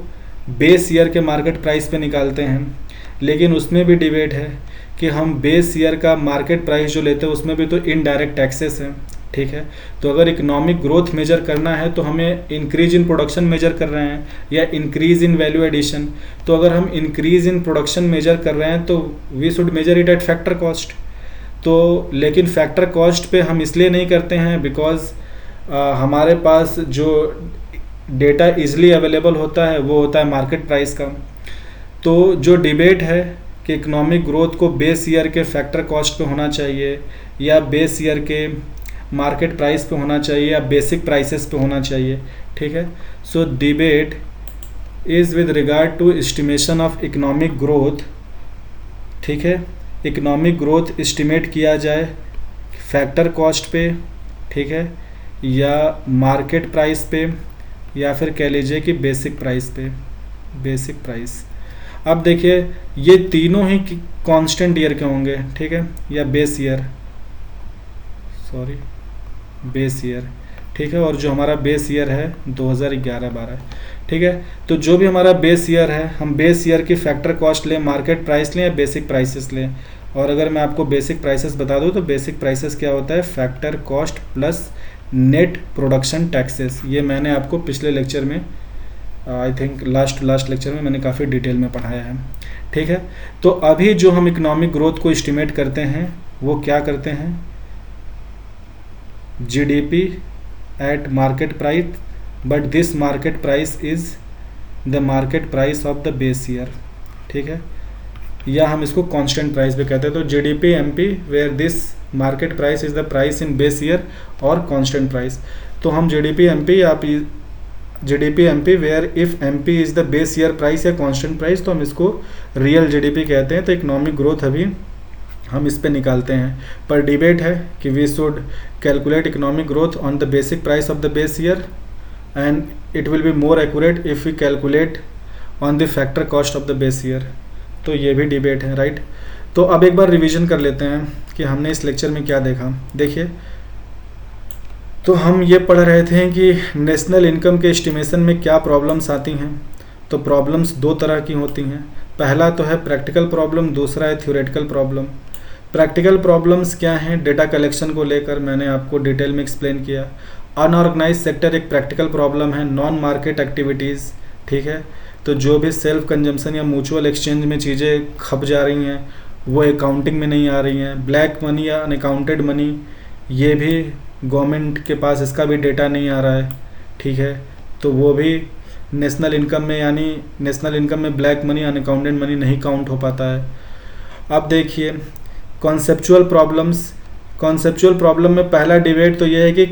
बेस ईयर के मार्केट प्राइस पे निकालते हैं। लेकिन उसमें भी डिबेट है कि हम बेस ईयर का मार्केट प्राइस जो लेते हैं उसमें भी तो इनडायरेक्ट टैक्सेस हैं, ठीक है। तो अगर इकोनॉमिक ग्रोथ मेजर करना है तो हमें इंक्रीज इन प्रोडक्शन मेजर कर रहे हैं या इंक्रीज इन वैल्यू एडिशन। तो अगर हम इंक्रीज इन प्रोडक्शन मेजर कर रहे हैं तो we should measure it at factor cost. तो लेकिन फैक्टर कॉस्ट पे हम इसलिए नहीं करते हैं बिकॉज हमारे पास जो डेटा इजली अवेलेबल होता है वो होता है मार्केट प्राइस का। तो जो डिबेट है कि इकोनॉमिक ग्रोथ को बेस ईयर के फैक्टर कॉस्ट पे होना चाहिए या बेस ईयर के मार्केट प्राइस पे होना चाहिए या बेसिक प्राइसेस पे होना चाहिए, ठीक है। So debate is with regard to estimation of economic growth, ठीक है। इकोनॉमिक ग्रोथ एस्टिमेट किया जाए फैक्टर कॉस्ट पे, ठीक है, या मार्केट प्राइस पे, या फिर कह लीजिए कि बेसिक प्राइस पे, बेसिक प्राइस। अब देखिए, ये तीनों ही कांस्टेंट ईयर के होंगे, ठीक है, या base year, sorry base year, ठीक है। और जो हमारा बेस ईयर है 2011-12, ठीक है। तो जो भी हमारा बेस ईयर है, हम बेस ईयर की फैक्टर कॉस्ट लें, मार्केट प्राइस लें या बेसिक प्राइसेस लें। और अगर मैं आपको बेसिक प्राइसेस बता दूं तो बेसिक प्राइसेस क्या होता है, factor cost plus net production taxes. ये मैंने आपको पिछले लेक्चर में आई थिंक लास्ट लेक्चर में मैंने काफ़ी डिटेल में पढ़ाया है, ठीक है। तो अभी जो हम इकोनॉमिक ग्रोथ को एस्टिमेट करते हैं वो क्या करते हैं, GDP eight market price, but this market price is the market price of the base year, ठीक है, या हम इसको कांस्टेंट प्राइस भी कहते हैं। तो GDP MP where this market price is the price in base year और कांस्टेंट प्राइस। तो हम GDP MP या GDP MP where if MP is the base year price या कांस्टेंट प्राइस, तो हम इसको रियल GDP कहते हैं। तो इकोनॉमिक ग्रोथ अभी हम इस पे निकालते हैं, पर डिबेट है कि we should calculate economic growth on the basic price of the base year and it will be more accurate if we calculate on the factor cost of the base year. तो ये भी debate है, right. तो अब एक बार revision कर लेते हैं कि हमने इस लेक्चर में क्या देखा। देखिए, तो हम ये पढ़ रहे थे कि नेशनल इनकम के एस्टिमेशन में क्या प्रॉब्लम्स आती हैं। तो प्रॉब्लम्स दो तरह की होती हैं, पहला तो है प्रैक्टिकल प्रॉब्लम, दूसरा है थ्योरेटिकल प्रॉब्लम। प्रैक्टिकल प्रॉब्लम्स क्या हैं, डेटा कलेक्शन को लेकर मैंने आपको डिटेल में एक्सप्लेन किया। अनऑर्गेनाइज सेक्टर एक प्रैक्टिकल प्रॉब्लम है, नॉन मार्केट एक्टिविटीज़, ठीक है। तो जो भी सेल्फ कंजम्पशन या म्यूचुअल एक्सचेंज में चीज़ें खप जा रही हैं वो अकाउंटिंग में नहीं आ रही हैं। ब्लैक मनी या अनअकाउंटेड मनी, ये भी गवर्नमेंट के पास इसका भी डेटा नहीं आ रहा है, ठीक है। तो वो भी नेशनल इनकम में, यानी नेशनल इनकम में ब्लैक मनी अनअकाउंटेड मनी नहीं काउंट हो पाता है। अब देखिए, कॉन्सेप्चुअल प्रॉब्लम में पहला डिबेट तो ये है कि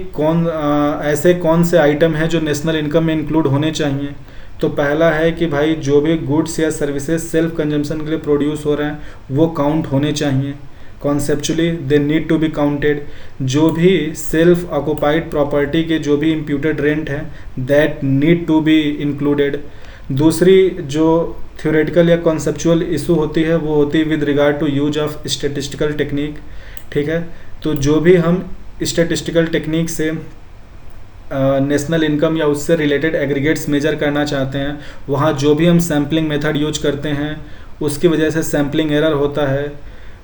ऐसे कौन से आइटम हैं जो नेशनल इनकम में इंक्लूड होने चाहिए। तो पहला है कि भाई जो भी गुड्स या सर्विसेज सेल्फ कंजम्पशन के लिए प्रोड्यूस हो रहे हैं वो काउंट होने चाहिए। Conceptually they need to be counted. जो भी सेल्फ ऑक्युपाइड प्रॉपर्टी के जो भी इम्प्यूटेड रेंट है that need to be included. दूसरी जो थ्योरेटिकल या कॉन्सेप्चुअल इशू होती है वो होती है with regard to use of statistical technique. ठीक है, तो जो भी हम स्टैटिस्टिकल टेक्निक से नेशनल इनकम या उससे रिलेटेड एग्रीगेट्स मेजर करना चाहते हैं, वहाँ जो भी हम सैम्पलिंग मेथड यूज करते हैं उसकी वजह से सैम्पलिंग एरर होता है।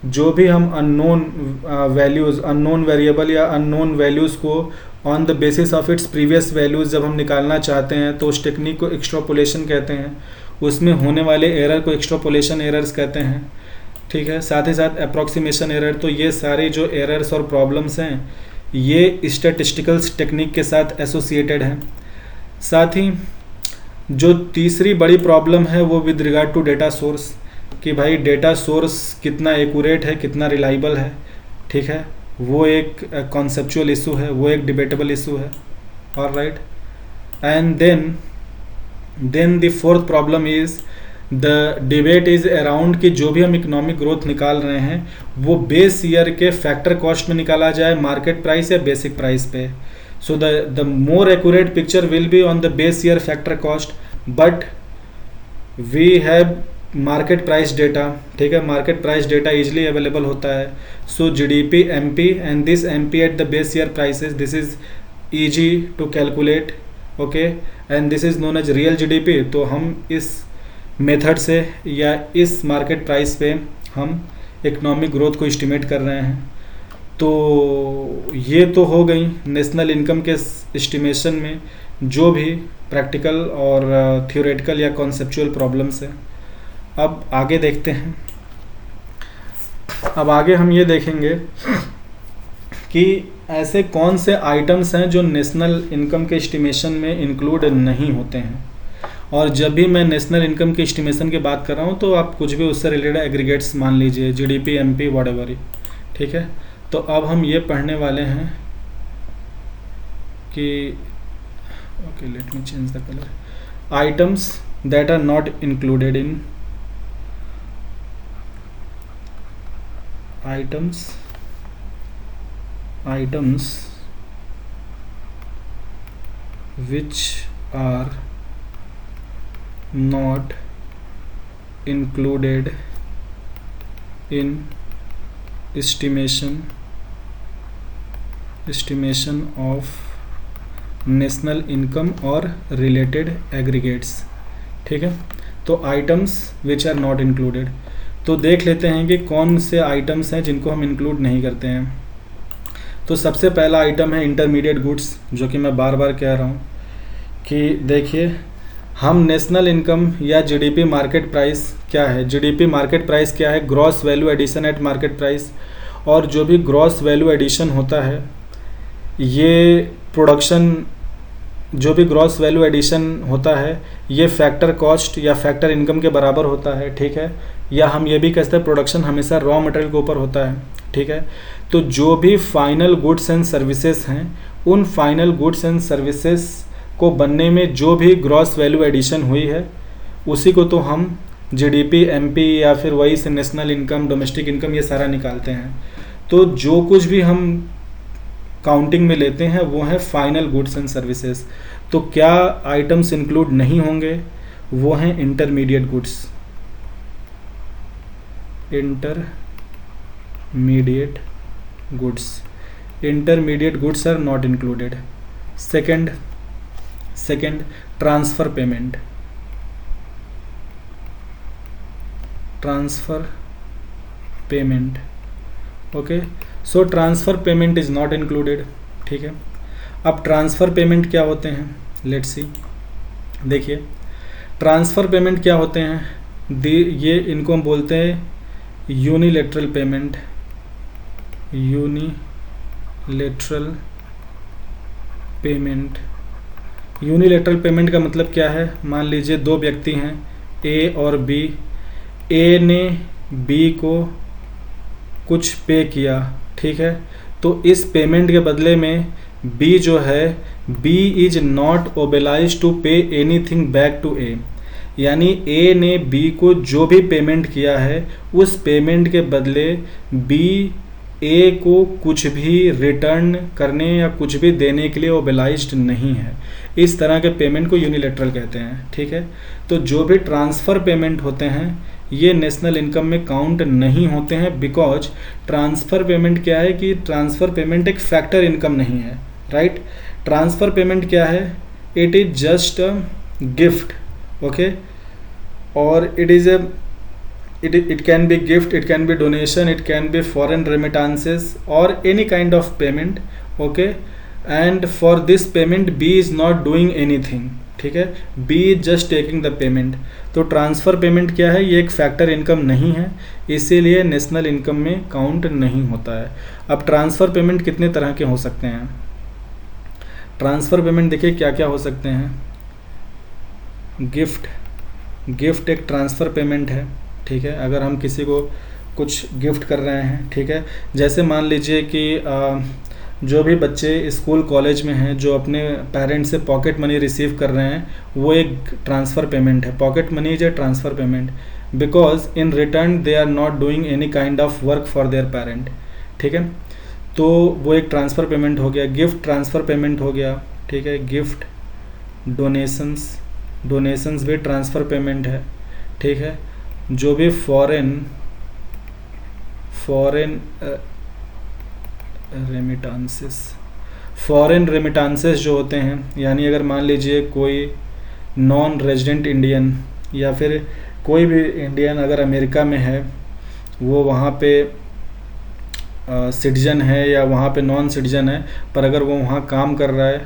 जो भी हम अननोन वेरिएबल या अननोन वैल्यूज़ को on the basis of its previous values जब हम निकालना चाहते हैं तो उस टेक्निक को एक्सट्रापोलेशन कहते हैं। उसमें होने वाले एरर को एक्सट्रापोलेशन एरर्स कहते हैं। ठीक है, साथ ही साथ अप्रॉक्सीमेशन एरर। तो ये सारे जो एरर्स और प्रॉब्लम्स हैं ये स्टैटिस्टिकल टेक्निक के साथ एसोसिएटेड हैं। साथ ही जो तीसरी बड़ी प्रॉब्लम है वो with regard to data source, कि भाई डेटा सोर्स कितना एक्यूरेट है, कितना रिलायबल है। ठीक है, वो एक कॉन्सेप्चुअल इशू है, वो एक डिबेटेबल इशू है। Alright, and then the fourth problem is the debate is around कि जो भी हम इकोनॉमिक ग्रोथ निकाल रहे हैं वो बेस ईयर के फैक्टर कॉस्ट में निकाला जाए, मार्केट प्राइस या बेसिक प्राइस पे। So the more accurate picture will be on the base year factor cost, but we have market price data. ठीक है, market price data easily available होता है। So GDP MP and this MP at the base year prices, this is easy to calculate. Okay, and this is known as real GDP। तो हम इस method से या इस मार्केट प्राइस पे हम इकोनॉमिक ग्रोथ को एस्टिमेट कर रहे हैं। तो ये तो हो गई नेशनल इनकम के एस्टिमेशन में जो भी प्रैक्टिकल और थ्योरेटिकल या कॉन्सेप्चुअल प्रॉब्लम्स है। अब आगे देखते हैं। अब आगे हम ये देखेंगे कि ऐसे कौन से आइटम्स हैं जो नेशनल इनकम के एस्टिमेशन में इंक्लूड नहीं होते हैं। और जब भी मैं नेशनल इनकम के एस्टिमेशन की बात कर रहा हूँ तो आप कुछ भी उससे रिलेटेड एग्रीगेट्स मान लीजिए, GDP MP व्हाटएवर। ठीक है, तो अब हम ये पढ़ने वाले हैं कि okay let me change the colour. Items that are not included in items which are not included in estimation of national income और related aggregates। ठीक है, तो items which are not included, तो देख लेते हैं कि कौन से आइटम्स हैं जिनको हम इंक्लूड नहीं करते हैं। तो सबसे पहला आइटम है इंटरमीडिएट गुड्स, जो कि मैं बार बार कह रहा हूँ कि देखिए हम नेशनल इनकम या GDP मार्केट प्राइस क्या है, GDP मार्केट प्राइस क्या है, gross value addition at market price. और जो भी ग्रॉस वैल्यू एडिशन होता है ये प्रोडक्शन, जो भी ग्रॉस वैल्यू एडिशन होता है ये फैक्टर कॉस्ट या फैक्टर इनकम के बराबर होता है। ठीक है, या हम ये भी कहते हैं प्रोडक्शन हमेशा रॉ मटेरियल के ऊपर होता है। ठीक है, तो जो भी फाइनल गुड्स एंड सर्विसेज हैं उन फाइनल गुड्स एंड सर्विसेज को बनने में जो भी ग्रॉस वैल्यू एडिशन हुई है उसी को तो हम GDP MP या फिर वही से नेशनल इनकम, डोमेस्टिक इनकम ये सारा निकालते हैं। तो जो कुछ भी हम काउंटिंग में लेते हैं वो है फाइनल गुड्स एंड सर्विसेज। तो क्या आइटम्स इंक्लूड नहीं होंगे, वो हैं intermediate goods. Intermediate goods are not included. Second transfer payment. Okay, so transfer payment is not included. ठीक है, अब ट्रांसफ़र पेमेंट क्या होते हैं, लेट्स सी। देखिए ट्रांसफ़र पेमेंट क्या होते हैं, ये इनको हम बोलते हैं यूनिलेटरल पेमेंट का मतलब क्या है, मान लीजिए दो व्यक्ति हैं A और B। A ने B को कुछ पे किया, ठीक है, तो इस पेमेंट के बदले में बी जो है, B is not oblige to pay anything back to A, यानी ए ने बी को जो भी पेमेंट किया है उस पेमेंट के बदले बी ए को कुछ भी रिटर्न करने या कुछ भी देने के लिए ओबलाइज्ड नहीं है। इस तरह के पेमेंट को यूनिलैटरल कहते हैं, ठीक है। तो जो भी ट्रांसफ़र पेमेंट होते हैं ये नेशनल इनकम में काउंट नहीं होते हैं, बिकॉज ट्रांसफ़र पेमेंट क्या है कि ट्रांसफ़र पेमेंट एक फैक्टर इनकम नहीं है, राइट। ट्रांसफ़र पेमेंट क्या है, it is just a gift, okay, और it can be gift, it can be donation, it can be foreign remittances or any kind of payment, okay, and for this payment B is not doing anything, ठीक है, B is just taking the payment। तो transfer payment क्या है, ये एक factor income नहीं है, इसीलिए नेशनल इनकम में काउंट नहीं होता है। अब ट्रांसफ़र पेमेंट कितने तरह के हो सकते हैं। ट्रांसफ़र पेमेंट देखिए क्या क्या हो सकते हैं। गिफ्ट एक ट्रांसफ़र पेमेंट है, ठीक है। अगर हम किसी को कुछ गिफ्ट कर रहे हैं, ठीक है, जैसे मान लीजिए कि जो भी बच्चे स्कूल कॉलेज में हैं जो अपने पेरेंट्स से पॉकेट मनी रिसीव कर रहे हैं वो एक ट्रांसफ़र पेमेंट है। Pocket money is a transfer payment because in return they are not doing any kind of work for their parent, ठीक है। तो वो एक ट्रांसफ़र पेमेंट हो गया। गिफ्ट ट्रांसफ़र पेमेंट हो गया, ठीक है। गिफ्ट, डोनेशंस भी ट्रांसफ़र पेमेंट है, ठीक है। जो भी फॉरेन रेमिटांसेस जो होते हैं, यानी अगर मान लीजिए कोई नॉन रेजिडेंट इंडियन या फिर कोई भी इंडियन अगर अमेरिका में है, वो वहाँ पे सिटीजन है या वहाँ पे नॉन सिटीजन है, पर अगर वो वहाँ काम कर रहा है,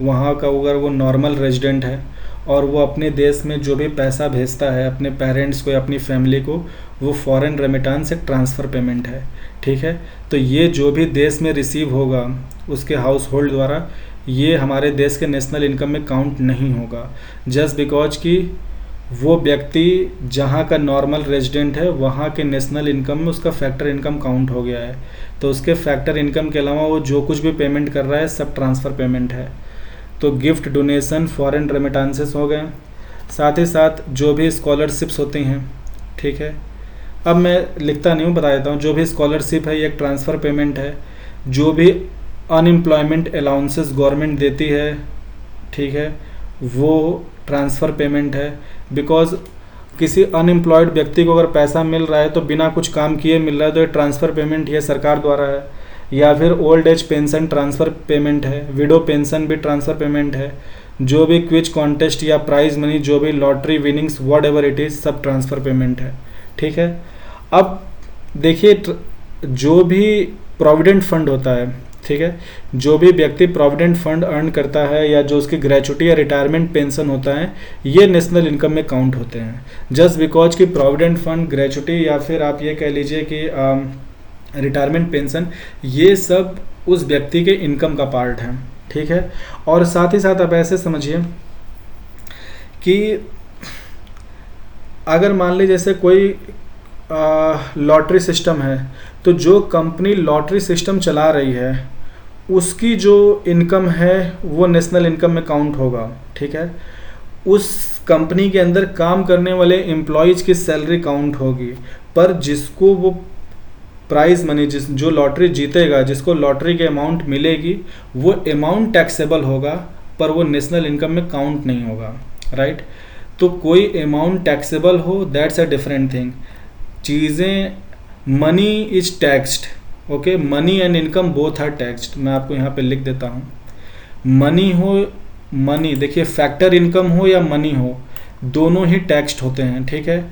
वहाँ का अगर वो नॉर्मल रेजिडेंट है और वो अपने देश में जो भी पैसा भेजता है अपने पेरेंट्स को या अपनी फैमिली को, वो फॉरेन रेमिटेंस एक ट्रांसफ़र पेमेंट है, ठीक है। तो ये जो भी देश में रिसीव होगा उसके हाउस होल्ड द्वारा, ये हमारे देश के नेशनल इनकम में काउंट नहीं होगा, जस्ट बिकॉज कि वो व्यक्ति जहाँ का नॉर्मल रेजिडेंट है वहाँ के नेशनल इनकम में उसका फैक्टर इनकम काउंट हो गया है। तो उसके फैक्टर इनकम के अलावा वो जो कुछ भी पेमेंट कर रहा है सब ट्रांसफ़र पेमेंट है। तो गिफ्ट, डोनेशन, फॉरेन रेमिटेंसेस हो गए। साथ ही साथ जो भी स्कॉलरशिप्स होती हैं, ठीक है, अब मैं लिखता नहीं हूँ, बता देता हूँ। जो भी स्कॉलरशिप है ये एक ट्रांसफ़र पेमेंट है। जो भी अनएम्प्लॉयमेंट अलाउंसेस गवर्नमेंट देती है, ठीक है, वो ट्रांसफ़र पेमेंट है। बिकॉज किसी अनएम्प्लॉयड व्यक्ति को अगर पैसा मिल रहा है तो बिना कुछ काम किए मिल रहा है, तो ये ट्रांसफ़र पेमेंट ये सरकार द्वारा है। या फिर old age pension transfer payment है, विडो पेंशन भी ट्रांसफ़र पेमेंट है। जो भी क्विज कॉन्टेस्ट या प्राइज़ मनी, जो भी lottery winnings, what ever it is, सब ट्रांसफ़र पेमेंट है, ठीक है। अब देखिए, जो भी प्रोविडेंट फंड होता है, ठीक है, जो भी व्यक्ति प्रोविडेंट फंड अर्न करता है या जो उसकी ग्रेचुटी या रिटायरमेंट पेंशन होता है, ये नेशनल इनकम में काउंट होते हैं। जस्ट बिकॉज कि प्रोविडेंट फंड, ग्रेचुटी या फिर आप ये कह लीजिए कि रिटायरमेंट पेंशन, ये सब उस व्यक्ति के इनकम का पार्ट है, ठीक है। और साथ ही साथ आप ऐसे समझिए कि अगर मान लीजिए जैसे कोई लॉटरी सिस्टम है, तो जो कंपनी लॉटरी सिस्टम चला रही है उसकी जो इनकम है वो नेशनल इनकम में काउंट होगा, ठीक है। उस कंपनी के अंदर काम करने वाले एम्प्लॉयज़ की सैलरी काउंट होगी, पर जिसको वो प्राइज़ मनी, जो लॉटरी जीतेगा, जिसको लॉटरी के अमाउंट मिलेगी, वो अमाउंट टैक्सेबल होगा, पर वो नेशनल इनकम में काउंट नहीं होगा, राइट। तो कोई अमाउंट टैक्सेबल हो, दैट्स अ डिफरेंट थिंग। चीज़ें, money is taxed, okay, money and income both are taxed. मैं आपको यहाँ पे लिख देता हूँ। मनी देखिए, फैक्टर इनकम हो या मनी हो, दोनों ही टैक्स्ड होते हैं, ठीक है।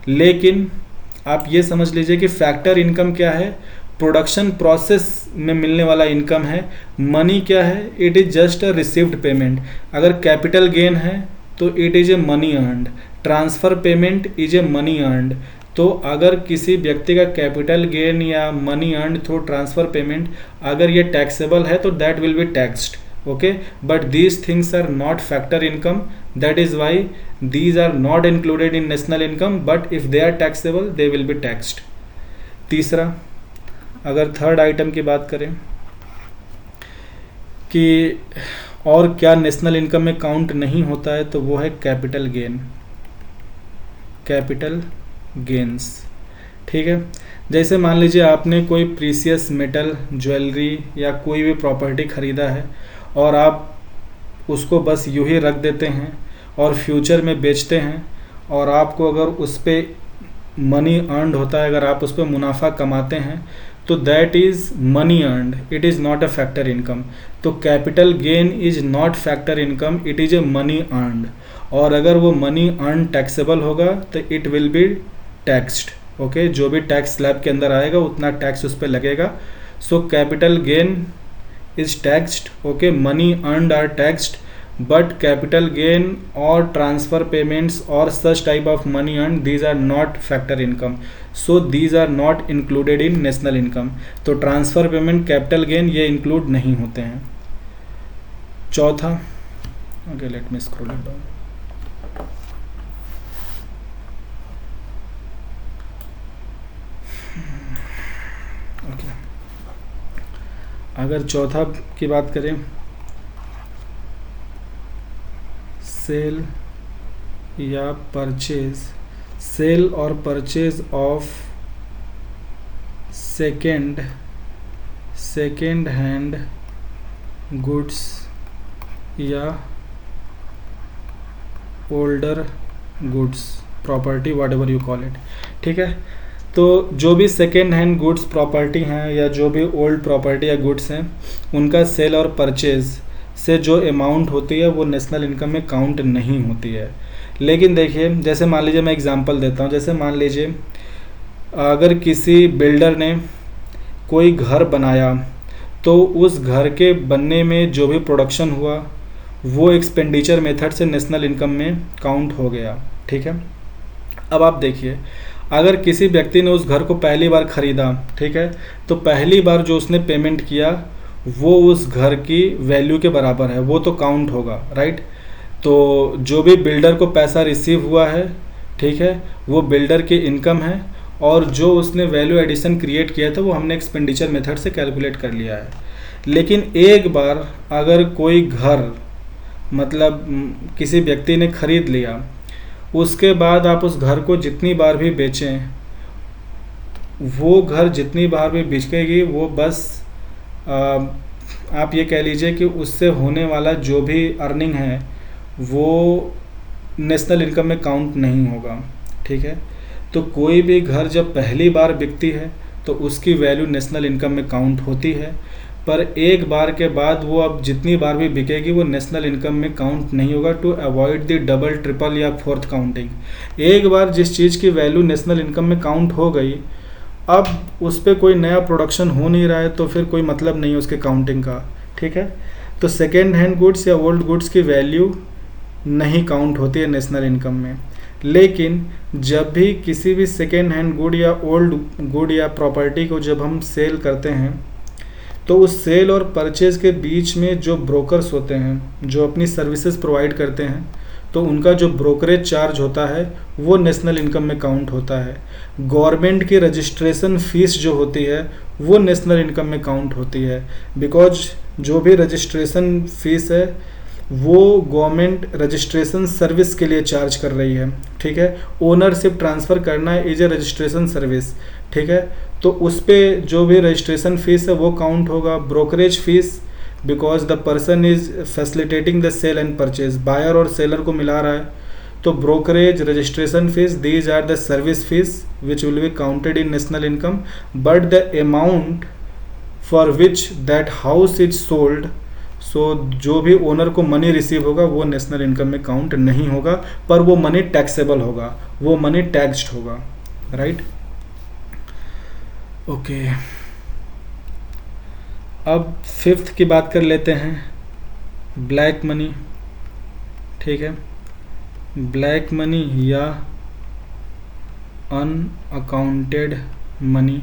लेकिन आप ये समझ लीजिए कि फैक्टर इनकम क्या है, प्रोडक्शन प्रोसेस में मिलने वाला इनकम है। मनी क्या है, it is just a received payment. अगर कैपिटल गेन है तो it is a money earned, transfer payment is a money earned. तो अगर किसी व्यक्ति का कैपिटल गेन या money earn through transfer payment अगर ये टैक्सेबल है तो that will be taxed, okay, but these things are not factor income, that is why these are not included in national income, but if they are taxable they will be taxed। तीसरा, अगर third item की बात करें कि और क्या national income में count नहीं होता है, तो वो है कैपिटल गेन, कैपिटल गेन्स। ठीक है, जैसे मान लीजिए आपने कोई प्रीसियस मेटल, ज्वेलरी या कोई भी प्रॉपर्टी ख़रीदा है और आप उसको बस यूं ही रख देते हैं और फ्यूचर में बेचते हैं, और आपको अगर उस पर मनी अर्नड होता है, अगर आप उस पर मुनाफा कमाते हैं, तो that is money earned, it is not a factor income. तो capital gain is not factor income, it is a money earned. और अगर वो मनी अर्न टैक्सेबल होगा तो it will be taxed. Okay, जो भी टैक्स स्लैब के अंदर आएगा उतना टैक्स उस पर लगेगा। So capital gain is taxed, okay, money earned are taxed, but capital gain or transfer payments or such type of money earned, these are not factor income, so these are not included in national income। तो transfer payment, capital gain ये include नहीं होते हैं। चौथा, okay let me scroll it down. Okay, अगर चौथा की बात करें, सेल या परचेज, सेल और purchase of second hand goods या older goods, property, whatever you call it. ठीक है, तो जो भी सेकेंड हैंड गुड्स प्रॉपर्टी हैं या जो भी ओल्ड प्रॉपर्टी या गुड्स हैं, उनका सेल और परचेज से जो अमाउंट होती है वो नेशनल इनकम में काउंट नहीं होती है। लेकिन देखिए, जैसे मान लीजिए, मैं एग्जांपल देता हूँ, जैसे मान लीजिए अगर किसी बिल्डर ने कोई घर बनाया, तो उस घर के बनने में जो भी प्रोडक्शन हुआ वो एक्सपेंडिचर मेथड से नेशनल इनकम में काउंट हो गया। ठीक है, अब आप देखिए, अगर किसी व्यक्ति ने उस घर को पहली बार ख़रीदा, ठीक है, तो पहली बार जो उसने पेमेंट किया वो उस घर की वैल्यू के बराबर है, वो तो काउंट होगा, राइट। तो जो भी बिल्डर को पैसा रिसीव हुआ है, ठीक है, वो बिल्डर की इनकम है, और जो उसने वैल्यू एडिशन क्रिएट किया था वो हमने एक्सपेंडिचर मेथड से कैलकुलेट कर लिया है। लेकिन एक बार अगर कोई घर, मतलब किसी व्यक्ति ने ख़रीद लिया, उसके बाद आप उस घर को जितनी बार भी बेचें, वो घर जितनी बार भी बिकेगी, वो बस आप ये कह लीजिए कि उससे होने वाला जो भी अर्निंग है वो नेशनल इनकम में काउंट नहीं होगा। ठीक है, तो कोई भी घर जब पहली बार बिकती है तो उसकी वैल्यू नेशनल इनकम में काउंट होती है, पर एक बार के बाद वो अब जितनी बार भी बिकेगी वो नेशनल इनकम में काउंट नहीं होगा, to avoid the double, triple या फोर्थ काउंटिंग। एक बार जिस चीज़ की वैल्यू नेशनल इनकम में काउंट हो गई, अब उस पर कोई नया प्रोडक्शन हो नहीं रहा है, तो फिर कोई मतलब नहीं है उसके काउंटिंग का। ठीक है, तो सेकेंड हैंड गुड्स या ओल्ड गुड्स की वैल्यू नहीं काउंट होती है नेशनल इनकम में। लेकिन जब भी किसी भी सेकेंड हैंड गुड या ओल्ड गुड या प्रॉपर्टी को जब हम सेल करते हैं, तो उस सेल और परचेज के बीच में जो ब्रोकर्स होते हैं, जो अपनी सर्विसेज प्रोवाइड करते हैं, तो उनका जो ब्रोकरेज चार्ज होता है वो नेशनल इनकम में काउंट होता है। गवर्नमेंट की रजिस्ट्रेशन फ़ीस जो होती है वो नेशनल इनकम में काउंट होती है, बिकॉज जो भी रजिस्ट्रेशन फ़ीस है वो गवर्नमेंट रजिस्ट्रेशन सर्विस के लिए चार्ज कर रही है। ठीक है, ओनरशिप ट्रांसफ़र करना इज ए रजिस्ट्रेशन सर्विस। ठीक है, तो उस पर जो भी रजिस्ट्रेशन फ़ीस है वो काउंट होगा। Brokerage fees, because the person is facilitating the sale and purchase, buyer और सेलर को मिला रहा है, तो brokerage, registration fees, these are the service fees which will be counted in national income, but the amount for which that house is sold, so जो भी owner को money receive होगा वो नेशनल इनकम में काउंट नहीं होगा, पर वो मनी टैक्सेबल होगा, वो मनी टैक्स्ड होगा, राइट। ओके, अब फिफ्थ की बात कर लेते हैं, ब्लैक मनी। ठीक है, ब्लैक मनी या अनअकाउंटेड मनी।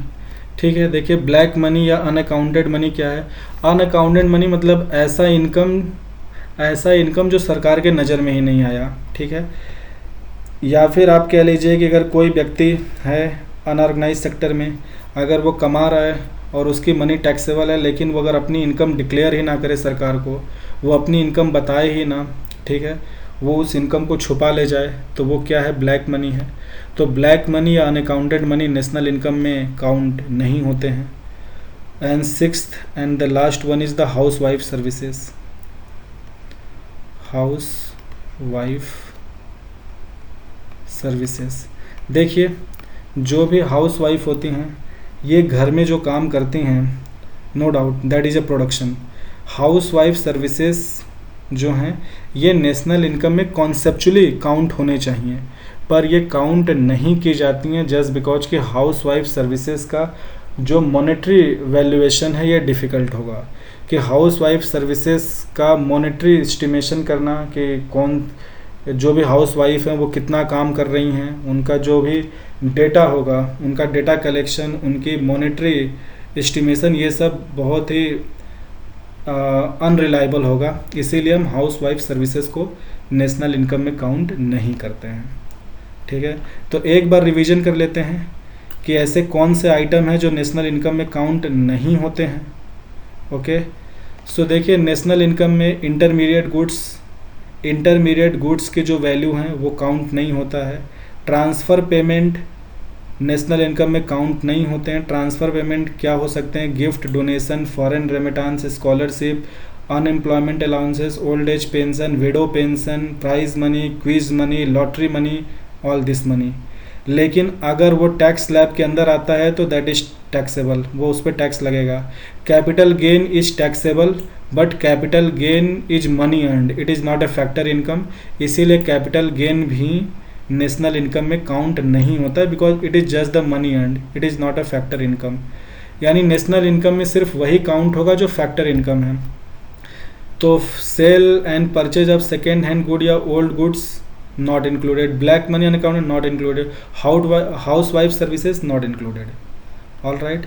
ठीक है, देखिए ब्लैक मनी या अनअकाउंटेड मनी क्या है। अनअकाउंटेड मनी मतलब ऐसा इनकम जो सरकार के नज़र में ही नहीं आया। ठीक है, या फिर आप कह लीजिए कि अगर कोई व्यक्ति है अनऑर्गेनाइज सेक्टर में, अगर वो कमा रहा है और उसकी मनी टैक्सेबल है, लेकिन वो अगर अपनी इनकम डिक्लेयर ही ना करे सरकार को, वो अपनी इनकम बताए ही ना, ठीक है, वो उस इनकम को छुपा ले जाए, तो वो क्या है, ब्लैक मनी है। तो ब्लैक मनी या अनअकाउंटेड मनी नेशनल इनकम में काउंट नहीं होते हैं। And sixth and the last one is the house wife services. House wife services, देखिए जो भी हाउस वाइफ होती हैं ये घर में जो काम करती हैं, no doubt that is a production. Housewife services जो हैं ये नेशनल इनकम में कॉन्सेप्चुअली काउंट होने चाहिए, पर ये काउंट नहीं की जाती हैं जस्ट बिकॉज कि हाउस वाइफ सर्विसेज का जो मॉनेटरी वैल्यूएशन है ये डिफ़िकल्ट होगा, कि हाउस वाइफ सर्विसेज का मॉनेटरी एस्टिमेशन करना कि कौन जो भी हाउस वाइफ हैं वो कितना काम कर रही हैं, उनका जो भी डेटा होगा, उनका डेटा कलेक्शन, उनकी मॉनेटरी एस्टिमेशन, ये सब बहुत ही अनरिलायबल होगा। इसीलिए हम हाउस वाइफ सर्विसेज को नेशनल इनकम में काउंट नहीं करते हैं। ठीक है, तो एक बार रिवीजन कर लेते हैं कि ऐसे कौन से आइटम हैं जो नेशनल इनकम में काउंट नहीं होते हैं। ओके, सो देखिए नेशनल इनकम में इंटरमीडिएट गुड्स के जो वैल्यू हैं वो काउंट नहीं होता है। ट्रांसफ़र पेमेंट नेशनल इनकम में काउंट नहीं होते हैं। ट्रांसफ़र पेमेंट क्या हो सकते हैं, gift, donation, foreign remittance, scholarship, unemployment allowances, old age pension, widow pension, prize money, quiz money, lottery money, all this money. लेकिन अगर वो टैक्स स्लैब के अंदर आता है तो दैट इज टैक्सेबल, वो उस पर टैक्स लगेगा। Capital gain is taxable but capital gain is money earned, it is not a factor income, इसीलिए कैपिटल गेन भी नेशनल इनकम में काउंट नहीं होता है, because it is just the money earned, it is not a factor income. यानी national income में सिर्फ वही काउंट होगा जो फैक्टर इनकम है। तो sale and purchase of second hand good या old goods not included, black money unaccounted not included, housewife services not included. all right,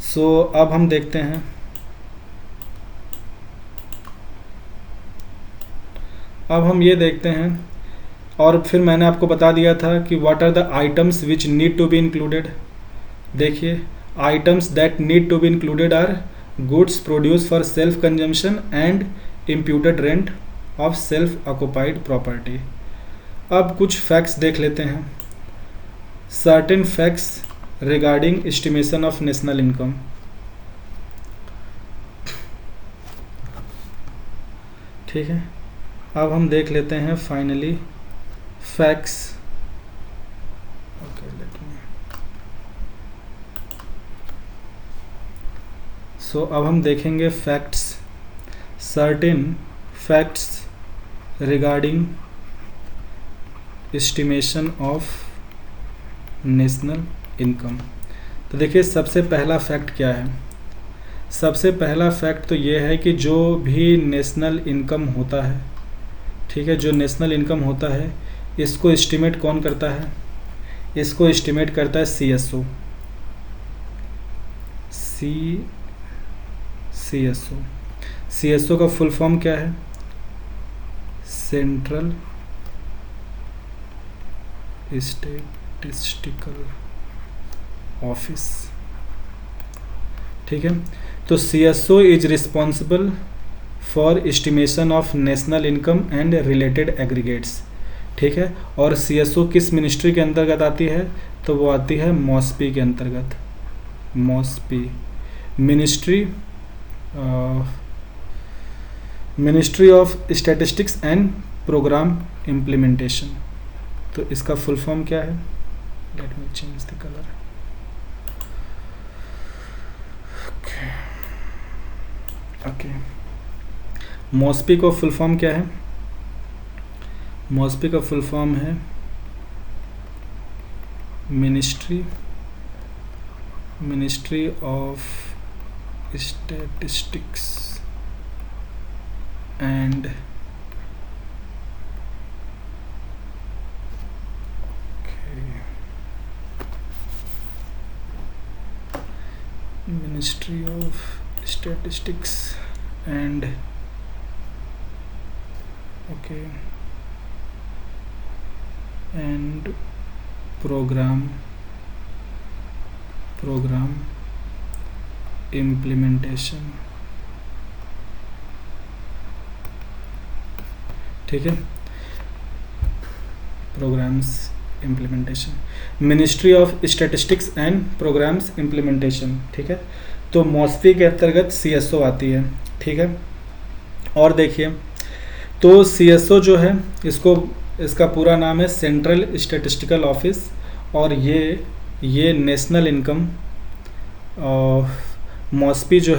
so अब हम देखते हैं, अब हम ये देखते हैं, और फिर मैंने आपको बता दिया था कि what are the items which need to be included। देखिए items that need to be included are goods produced for self consumption and imputed rent of self occupied property। अब कुछ फैक्ट्स देख लेते हैं, certain facts regarding estimation of national income. ठीक है, अब हम देख लेते हैं finally facts. Okay, let me, so अब हम देखेंगे facts, certain facts regarding estimation of national income. तो देखिए सबसे पहला फैक्ट क्या है, सबसे पहला फैक्ट तो ये है कि जो भी नेशनल इनकम होता है, ठीक है, जो नेशनल इनकम होता है इसको एस्टिमेट कौन करता है, इसको एस्टिमेट करता है CSO। CSO का फुल फॉर्म क्या है, सेंट्रल स्टैटिस्टिकल ऑफिस। ठीक है, तो CSO is responsible for estimation of national income and related aggregates. ठीक है, और CSO किस मिनिस्ट्री के अंतर्गत आती है, तो वो आती है MOSPI के अंतर्गत। MOSPI ministry of statistics and programme implementation. तो इसका फुल फॉर्म क्या है, let me change the colour. Okay, MOSPI का फुल फॉर्म क्या है, MOSPI का फुल फॉर्म है ministry of statistics and Ministry of Statistics and program implementation, ठीक है, programmes implementation, ministry of statistics and programmes implementation, ठीक है। तो मॉस्फी के अंतर्गत CSO आती है, ठीक है। और देखिए, तो CSO जो है इसका पूरा नाम है सेंट्रल स्टैटिस्टिकल ऑफिस, और ये नेशनल इनकम, मॉस्फी जो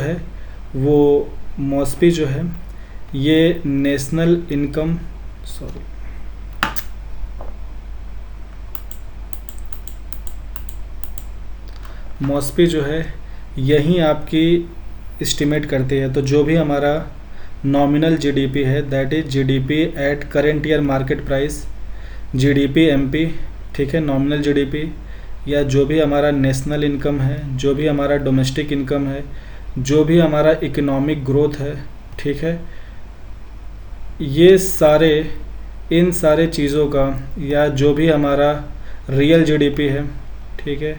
है ये नेशनल इनकम, मॉस्फी जो है यही आपकी एस्टिमेट करती है। तो जो भी हमारा नॉमिनल GDP है, that is GDP at current year market price, GDP MP, ठीक है, नॉमिनल GDP, या जो भी हमारा नेशनल इनकम है, जो भी हमारा डोमेस्टिक इनकम है, जो भी हमारा इकोनॉमिक ग्रोथ है, ठीक है, ये इन सारे चीज़ों का, या जो भी हमारा रियल GDP है, ठीक है,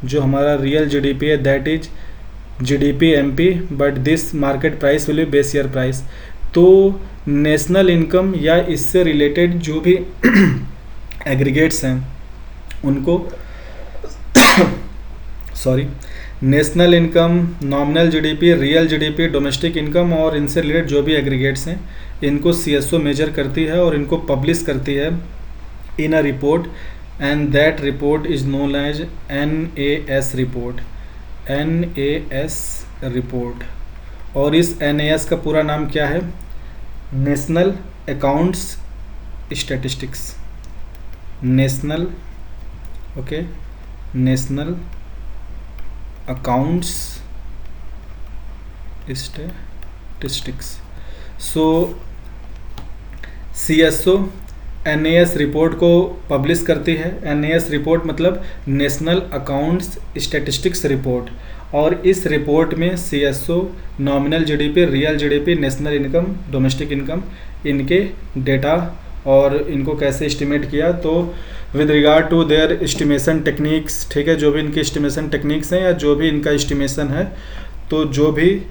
जो हमारा रियल GDP है that is GDP MP, but this market price will be base year price. तो नेशनल इनकम या इससे रिलेटेड जो भी एग्रीगेट्स हैं उनको national income, nominal GDP, real GDP, domestic income और इनसे रिलेटेड जो भी एग्रीगेट्स हैं, इनको CSO मेजर करती है और इनको पब्लिश करती है in a report, and that report is known as NAS report, NAS report। और इस NAS का पूरा नाम क्या है? National accounts statistics, national accounts statistics. So CSO NAS report को पब्लिश करती है। NAS रिपोर्ट मतलब नेशनल अकाउंट्स स्टैटिस्टिक्स रिपोर्ट, और इस रिपोर्ट में CSO nominal GDP, real GDP, national income, domestic income, इनके डेटा और इनको कैसे एस्टिमेट किया, तो with regard to their estimation techniques, ठीक है, जो भी इनकी एस्टिमेशन टेक्निक्स हैं या जो भी इनका एस्टिमेशन है, तो जो भी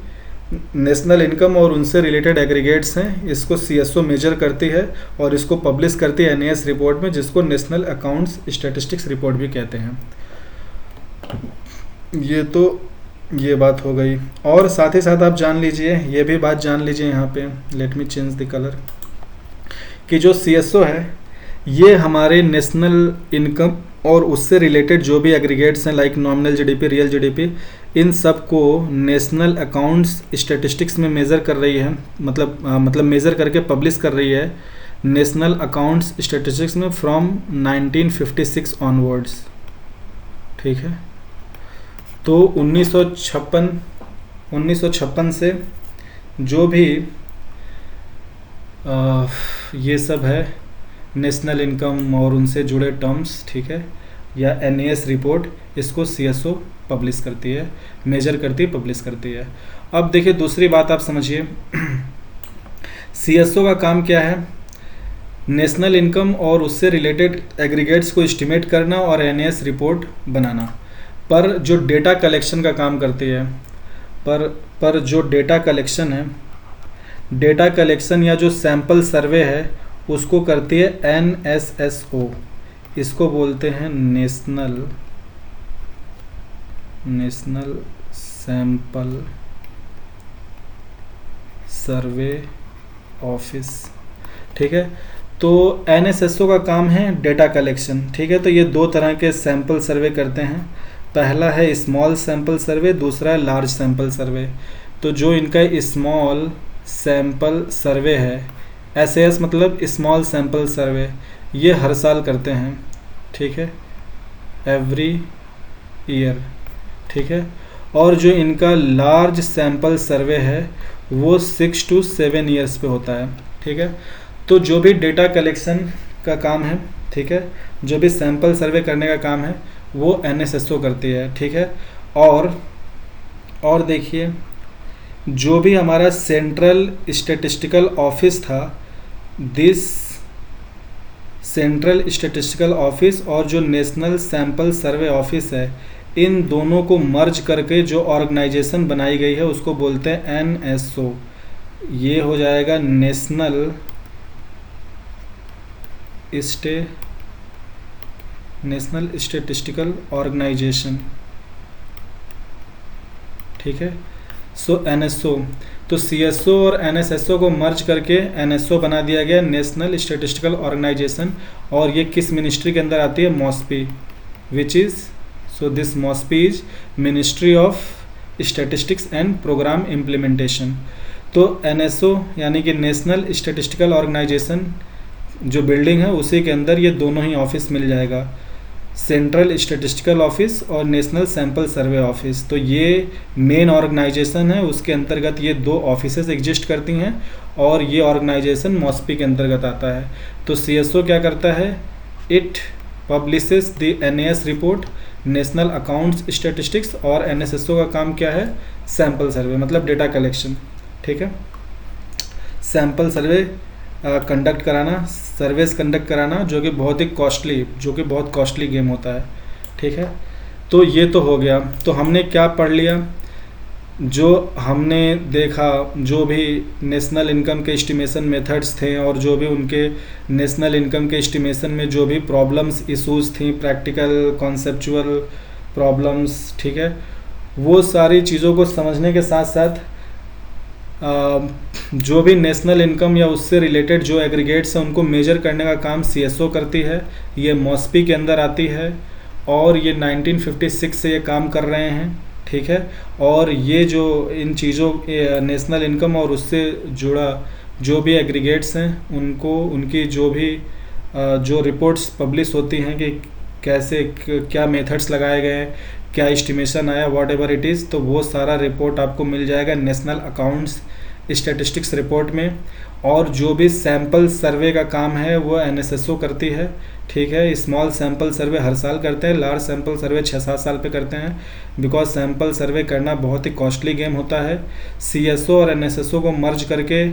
नेशनल इनकम और उनसे रिलेटेड एग्रीगेट्स हैं, इसको CSO मेजर करती है और इसको पब्लिश करती है NAS रिपोर्ट में, जिसको नेशनल अकाउंट्स स्टैटिस्टिक्स रिपोर्ट भी कहते हैं। ये बात हो गई। और साथ ही साथ आप जान लीजिए, ये भी बात जान लीजिए यहाँ पे, late me change the colour, कि जो CSO है ये हमारे नेशनल इनकम और उससे रिलेटेड जो भी एग्रीगेट्स हैं like nominal GDP, real GDP, इन सब को नेशनल अकाउंट्स स्टैटिस्टिक्स में मेज़र कर रही है, मतलब मेज़र करके पब्लिश कर रही है नेशनल अकाउंट्स स्टैटिस्टिक्स में फ्रॉम 1956 ऑनवर्ड्स, ठीक है। तो 1956 से जो भी ये सब है नेशनल इनकम और उनसे जुड़े टर्म्स, ठीक है, या NAS रिपोर्ट, इसको CSO पब्लिश करती है, मेजर करती है, पब्लिश करती है। अब देखिए दूसरी बात आप समझिए, CSO का काम क्या है? नेशनल इनकम और उससे रिलेटेड एग्रीगेट्स को एस्टिमेट करना और NAS रिपोर्ट बनाना, पर जो डेटा कलेक्शन का काम करती है, पर जो डेटा कलेक्शन है, डेटा कलेक्शन या जो सैंपल सर्वे है, उसको करती है NSSO, इसको बोलते हैं नेशनल सैंपल सर्वे ऑफिस, ठीक है। तो NSSO का काम है डेटा कलेक्शन, ठीक है। तो ये दो तरह के सैंपल सर्वे करते हैं, पहला है स्मॉल सैंपल सर्वे, दूसरा है लार्ज सैंपल सर्वे। तो जो इनका स्मॉल सैंपल सर्वे है, SAS मतलब स्मॉल सैंपल सर्वे, ये हर साल करते हैं, ठीक है, एवरी ईयर, ठीक है। और जो इनका लार्ज सैंपल सर्वे है वो 6 to 7 ईयर्स पे होता है, ठीक है। तो जो भी डेटा कलेक्शन का काम है, ठीक है, जो भी सैंपल सर्वे करने का काम है वो NSSO करती है, ठीक है। और देखिए जो भी हमारा सेंट्रल स्टैटिस्टिकल ऑफिस था, दिस सेंट्रल स्टैटिस्टिकल ऑफिस और जो नेशनल सैंपल सर्वे ऑफिस है, इन दोनों को मर्ज करके जो ऑर्गेनाइजेशन बनाई गई है उसको बोलते हैं NSO। ये हो जाएगा नेशनल स्टैटिस्टिकल ऑर्गेनाइजेशन, ठीक है। सो NSO, तो CSO और NSSO को मर्ज करके NSO बना दिया गया, नेशनल स्टैटिस्टिकल ऑर्गेनाइजेशन। और ये किस मिनिस्ट्री के अंदर आती है? MOSPI, which is, so this MOSPI is ministry of statistics and programme implementation. तो NSO यानी कि नेशनल स्टैटिस्टिकल ऑर्गेनाइजेशन जो बिल्डिंग है उसी के अंदर ये दोनों ही ऑफिस मिल जाएगा, सेंट्रल स्टैटिस्टिकल ऑफिस और नेशनल सैंपल सर्वे ऑफिस। तो ये मेन ऑर्गेनाइजेशन है, उसके अंतर्गत ये दो ऑफिसेज एग्जिस्ट करती हैं और ये ऑर्गेनाइजेशन MOSPI के अंतर्गत आता है। तो CSO क्या करता है? It publishes the NAS report, national accounts statistics. और NSSO का काम क्या है? सैंपल सर्वे, मतलब डेटा कलेक्शन, ठीक है। सैंपल सर्वे कंडक्ट कराना, सर्वेस कंडक्ट कराना, जो कि बहुत कॉस्टली गेम होता है, ठीक है। तो ये तो हो गया। तो हमने क्या पढ़ लिया? जो हमने देखा, जो भी नेशनल इनकम के एस्टिमेशन मेथड्स थे और जो भी उनके नेशनल इनकम के एस्टिमेशन में जो भी प्रॉब्लम्स इश्यूज थी, प्रैक्टिकल कॉन्सेप्चुअल प्रॉब्लम्स, ठीक है, वो सारी चीज़ों को समझने के साथ साथ जो भी नेशनल इनकम या उससे रिलेटेड जो एग्रीगेट्स हैं उनको मेजर करने का काम CSO करती है। ये MOSPI के अंदर आती है और ये 1956 से ये काम कर रहे हैं, ठीक है। और ये जो इन चीज़ों नेशनल इनकम और उससे जुड़ा जो भी एग्रीगेट्स हैं उनको, उनकी जो भी जो रिपोर्ट्स पब्लिश होती हैं कि कैसे क्या मेथड्स लगाए गए, क्या एस्टिमेशन आया, वॉट एवर इट इज़, तो वो सारा रिपोर्ट आपको मिल जाएगा नेशनल अकाउंट्स स्टैटिस्टिक्स रिपोर्ट में। और जो भी सैंपल सर्वे का काम है वो NSSO करती है, ठीक है। स्मॉल सैंपल सर्वे हर साल करते हैं, लार्ज सैंपल सर्वे 6-7 साल पे करते हैं, बिकॉज सैंपल सर्वे करना बहुत ही कॉस्टली गेम होता है। CSO और NSSO को मर्ज करके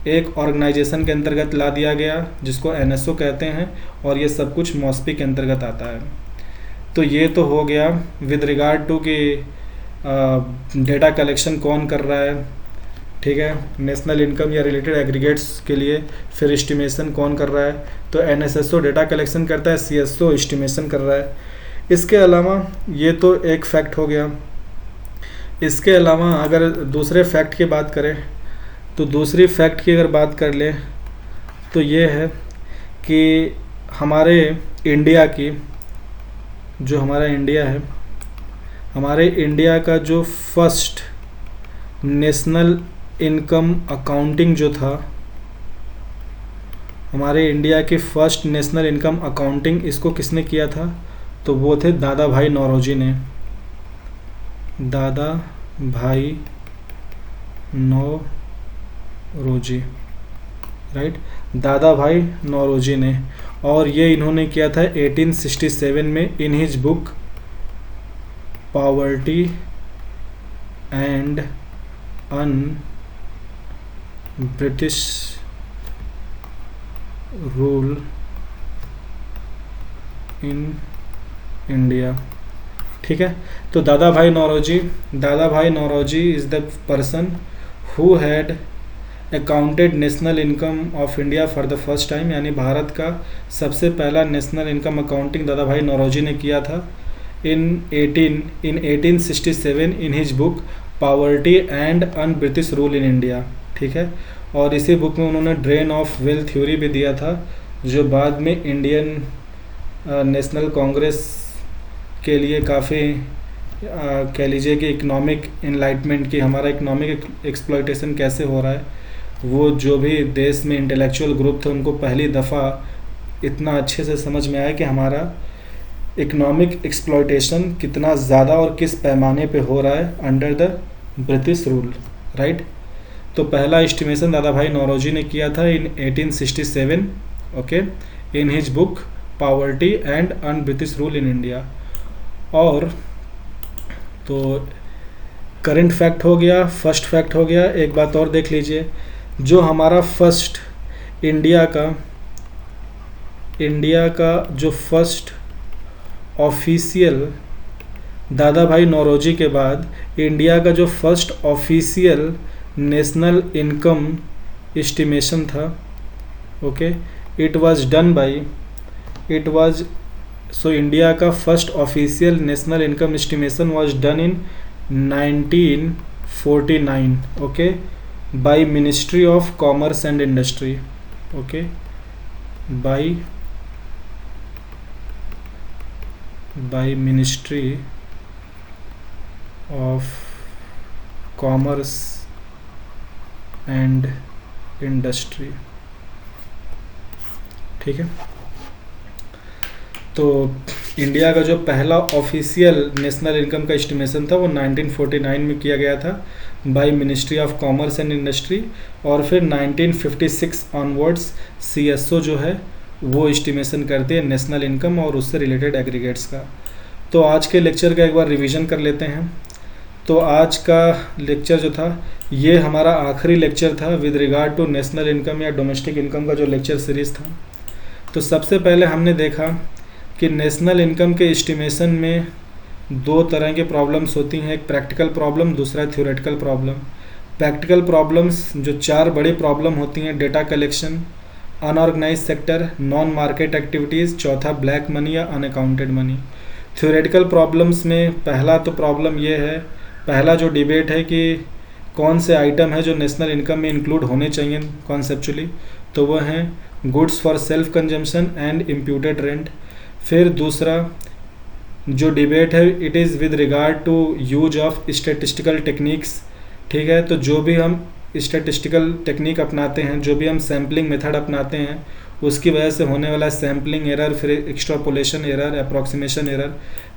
एक ऑर्गेनाइजेशन के अंतर्गत ला दिया गया जिसको NSO कहते हैं, और ये सब कुछ MOSPI के अंतर्गत आता है। तो ये तो हो गया विद रिगार्ड टू कि डेटा कलेक्शन कौन कर रहा है, ठीक है, नेशनल इनकम या रिलेटेड एग्रीगेट्स के लिए। फिर एस्टिमेशन कौन कर रहा है? तो NSSO डेटा कलेक्शन करता है, CSO एस्टिमेशन कर रहा है। इसके अलावा ये तो एक फैक्ट हो गया। इसके अलावा अगर दूसरे फैक्ट की बात करें तो दूसरी फैक्ट की अगर बात कर लें तो ये है कि हमारे इंडिया की, जो हमारा इंडिया है, हमारे इंडिया का जो फर्स्ट नेशनल इनकम अकाउंटिंग जो था, हमारे इंडिया की फर्स्ट नेशनल इनकम अकाउंटिंग इसको किसने किया था? तो वो थे दादा भाई नौरोजी ने। दादा भाई नौरोजी, राइट, दादा भाई नौरोजी ने। और ये इन्होंने किया था 1867 में in his book poverty and un British rule in India, ठीक है। तो Dadabhai Naoroji is the person who had accounted national income of India for the first time, यानी भारत का सबसे पहला नेशनल इनकम अकाउंटिंग दादा भाई नौरोजी ने किया था इन 1867 इन his book poverty and un British rule in India, ठीक है। और इसी बुक में उन्होंने ड्रेन ऑफ वेल्थ थ्योरी भी दिया था, जो बाद में इंडियन नेशनल कांग्रेस के लिए काफ़ी कह लीजिए कि इकोनॉमिक इनलाइटमेंट की, हमारा इकोनॉमिक एक्सप्लॉयटेशन कैसे हो रहा है, वो जो भी देश में इंटेलेक्चुअल ग्रुप थे उनको पहली दफ़ा इतना अच्छे से समझ में आया कि हमारा इकोनॉमिक एक्सप्लॉयटेशन कितना ज़्यादा और किस पैमाने पे हो रहा है under the British rule, right. तो पहला एस्टिमेशन दादा भाई नौरोजी ने किया था इन 1867, okay, in his book poverty and un British rule in India. और तो करंट फैक्ट हो गया, फर्स्ट फैक्ट हो गया। एक बात और देख लीजिए, जो हमारा फर्स्ट इंडिया का जो फर्स्ट ऑफिशियल दादा भाई नौरोजी के बाद इंडिया का जो first official national income estimation था, okay, it was so India का first official national income estimation was done in 1949, okay, by ministry of commerce and industry, okay, by ministry of commerce and industry, ठीक है। तो India का जो पहला official national income का estimation था वो 1949 में किया गया था by ministry of commerce and industry, और फिर 1956 ऑनवर्ड्स सीएसओ जो है वो एस्टिमेशन करती है नेशनल इनकम और उससे रिलेटेड एग्रीगेट्स का। तो आज के लेक्चर का एक बार रिवीजन कर लेते हैं। तो आज का लेक्चर जो था ये हमारा आखिरी लेक्चर था with regard to national income या डोमेस्टिक इनकम का जो लेक्चर सीरीज़ था। तो सबसे पहले हमने देखा कि नेशनल इनकम के एस्टिमेशन में दो तरह के प्रॉब्लम्स होती हैं, एक प्रैक्टिकल प्रॉब्लम, दूसरा थ्योरेटिकल प्रॉब्लम। प्रैक्टिकल प्रॉब्लम्स जो चार बड़ी प्रॉब्लम होती हैं, data collection, unorganised sector, non market activities, चौथा ब्लैक मनी या अनअकाउंटेड मनी। थ्योरेटिकल प्रॉब्लम्स में पहला तो प्रॉब्लम ये है, पहला जो डिबेट है कि कौन से आइटम है जो नेशनल इनकम में इंक्लूड होने चाहिए कॉन्सेप्चुअली, तो वह हैं goods for self consumption and imputed rent. फिर दूसरा जो डिबेट है it is with regard to use of statistical techniques, ठीक है। तो जो भी हम स्टैटिस्टिकल टेक्निक अपनाते हैं, जो भी हम सैम्पलिंग मेथड अपनाते हैं, उसकी वजह से होने वाला सैम्पलिंग एरर, फिर एक्सट्रापोलेशन एरर, अप्रॉक्सीमेशन एरर,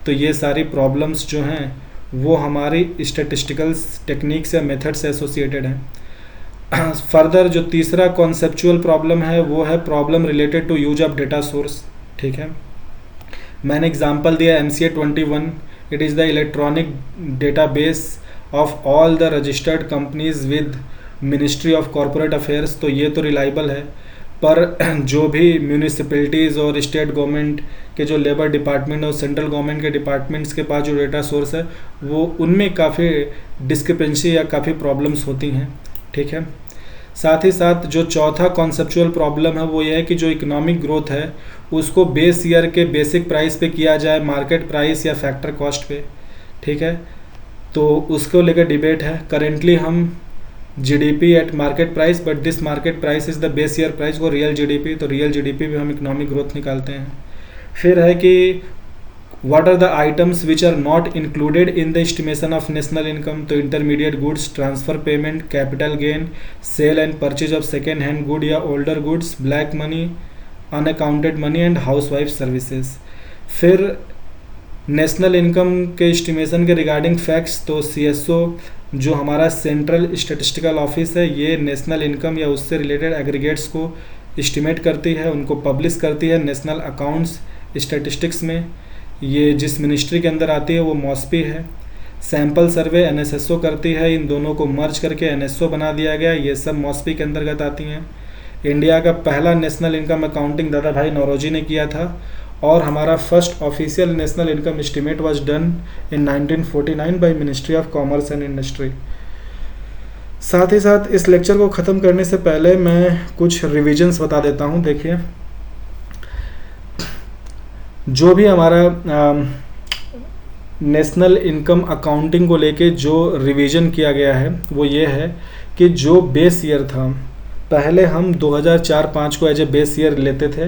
तो ये सारी प्रॉब्लम्स जो हैं वो हमारी स्टैटिस्टिकल टेक्निक्स या मेथड से एसोसिएटेड हैं। फर्दर जो तीसरा कॉन्सेप्चुअल प्रॉब्लम है वो है problem related to use of data source, ठीक है। मैंने एग्जांपल दिया MCA 21, it is the electronic database of all the registered companies with ministry of corporate affairs. तो ये तो रिलायबल है, पर जो भी म्यूनिसिपैलिटीज़ और स्टेट गवर्नमेंट के जो लेबर डिपार्टमेंट और सेंट्रल गवर्नमेंट के डिपार्टमेंट्स के पास जो डेटा सोर्स है वो उनमें काफ़ी डिस्क्रिपेंसी या काफ़ी प्रॉब्लम्स होती हैं, ठीक है। साथ ही साथ जो चौथा कॉन्सेप्चुअल प्रॉब्लम है वो ये है कि जो इकोनॉमिक ग्रोथ है उसको बेस ईयर के बेसिक प्राइस पे किया जाए, मार्केट प्राइस या फैक्टर कॉस्ट पे, ठीक है। तो उसको लेकर डिबेट है। करेंटली हम GDP eight market price, but this market price is the base year price, वो रियल GDP, तो रियल GDP भी हम इकोनॉमिक ग्रोथ निकालते हैं। फिर है कि what are the items which are not included in the estimation of national income, तो intermediate goods, transfer payment, capital gain, sale and purchase of second hand good या older goods, black money, unaccounted money and housewife services। फिर national income के estimation के regarding facts, तो CSO जो हमारा central statistical office है ये national income या उससे रिलेटेड एग्रीगेट्स को एस्टिमेट करती है, उनको पब्लिश करती है नेशनल अकाउंट्स स्टैटिस्टिक्स में। ये जिस मिनिस्ट्री के अंदर आती है वो मॉस्पी है। सैंपल सर्वे NSSO करती है, इन दोनों को मर्ज करके NSO बना दिया गया, ये सब मॉस्पी के अंतर्गत आती हैं। इंडिया का पहला नेशनल इनकम अकाउंटिंग दादा भाई नौरोजी ने किया था, और हमारा first official national income estimate was done in 1949 bye ministry of commerce and industry. साथ ही साथ इस लेक्चर को ख़त्म करने से पहले मैं कुछ रिविजन्स बता देता हूँ। देखिए, जो भी हमारा नेशनल इनकम अकाउंटिंग को लेके जो रिवीजन किया गया है वो ये है कि जो बेस ईयर था, पहले हम 2004-05 को एज ए बेस ईयर लेते थे,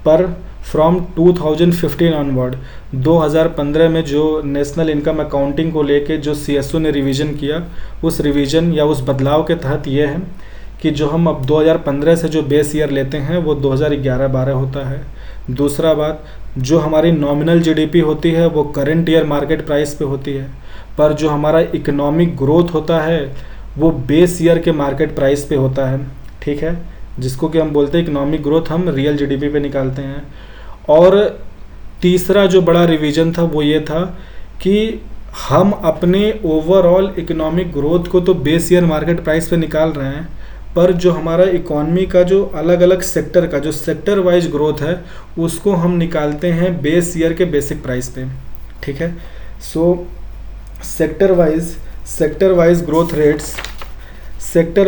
पर फ्रॉम 2015 ऑनवर्ड 2015 में जो नेशनल इनकम अकाउंटिंग को लेके जो CSO ने रिवीजन किया, उस रिवीजन या उस बदलाव के तहत ये है कि जो हम अब 2015 से जो बेस ईयर लेते हैं वो 2011-12 होता है। दूसरा बात, जो हमारी नॉमिनल GDP होती है वो करंट ईयर मार्केट प्राइस पे होती है, पर जो हमारा इकोनॉमिक ग्रोथ होता है वो बेस ईयर के मार्केट प्राइस पे होता है, ठीक है, जिसको कि हम बोलते हैं इकोनॉमिक ग्रोथ हम रियल GDP पे निकालते हैं। और तीसरा जो बड़ा रिवीजन था वो ये था कि हम अपने ओवरऑल इकोनॉमिक ग्रोथ को तो बेस ईयर मार्केट प्राइस पे निकाल रहे हैं, पर जो हमारा इकॉनमी का जो अलग अलग सेक्टर का जो सेक्टर वाइज ग्रोथ है उसको हम निकालते हैं बेस ईयर के बेसिक प्राइस पे, ठीक है। So sector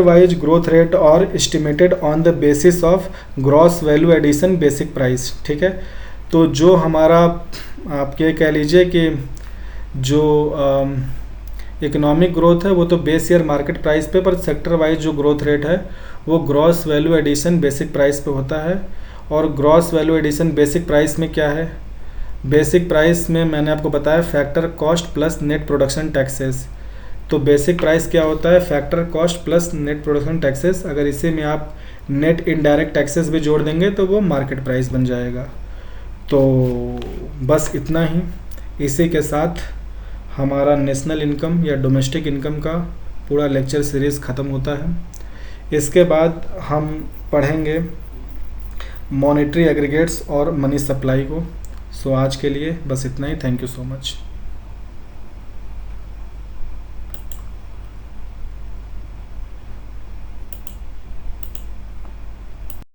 wise growth rate are estimated on the basis of gross value addition basic price. ठीक है, तो जो हमारा आप ये कह लीजिए कि जो इकोनॉमिक ग्रोथ है वो तो बेस ईयर मार्केट प्राइस पे, पर सेक्टर वाइज जो ग्रोथ रेट है वो gross value addition basic price पे होता है। और gross value addition basic price में क्या है, बेसिक प्राइस में मैंने आपको बताया factor cost plus net production taxes. तो बेसिक प्राइस क्या होता है, factor cost plus net production taxes. अगर इसी में आप नेट इनडायरेक्ट टैक्सेस भी जोड़ देंगे तो वो मार्केट प्राइस बन जाएगा। तो बस इतना ही, इसी के साथ हमारा नेशनल इनकम या डोमेस्टिक इनकम का पूरा लेक्चर सीरीज़ ख़त्म होता है। इसके बाद हम पढ़ेंगे मॉनेटरी एग्रीगेट्स और मनी सप्लाई को। सो आज के लिए बस इतना ही। Thank you so much.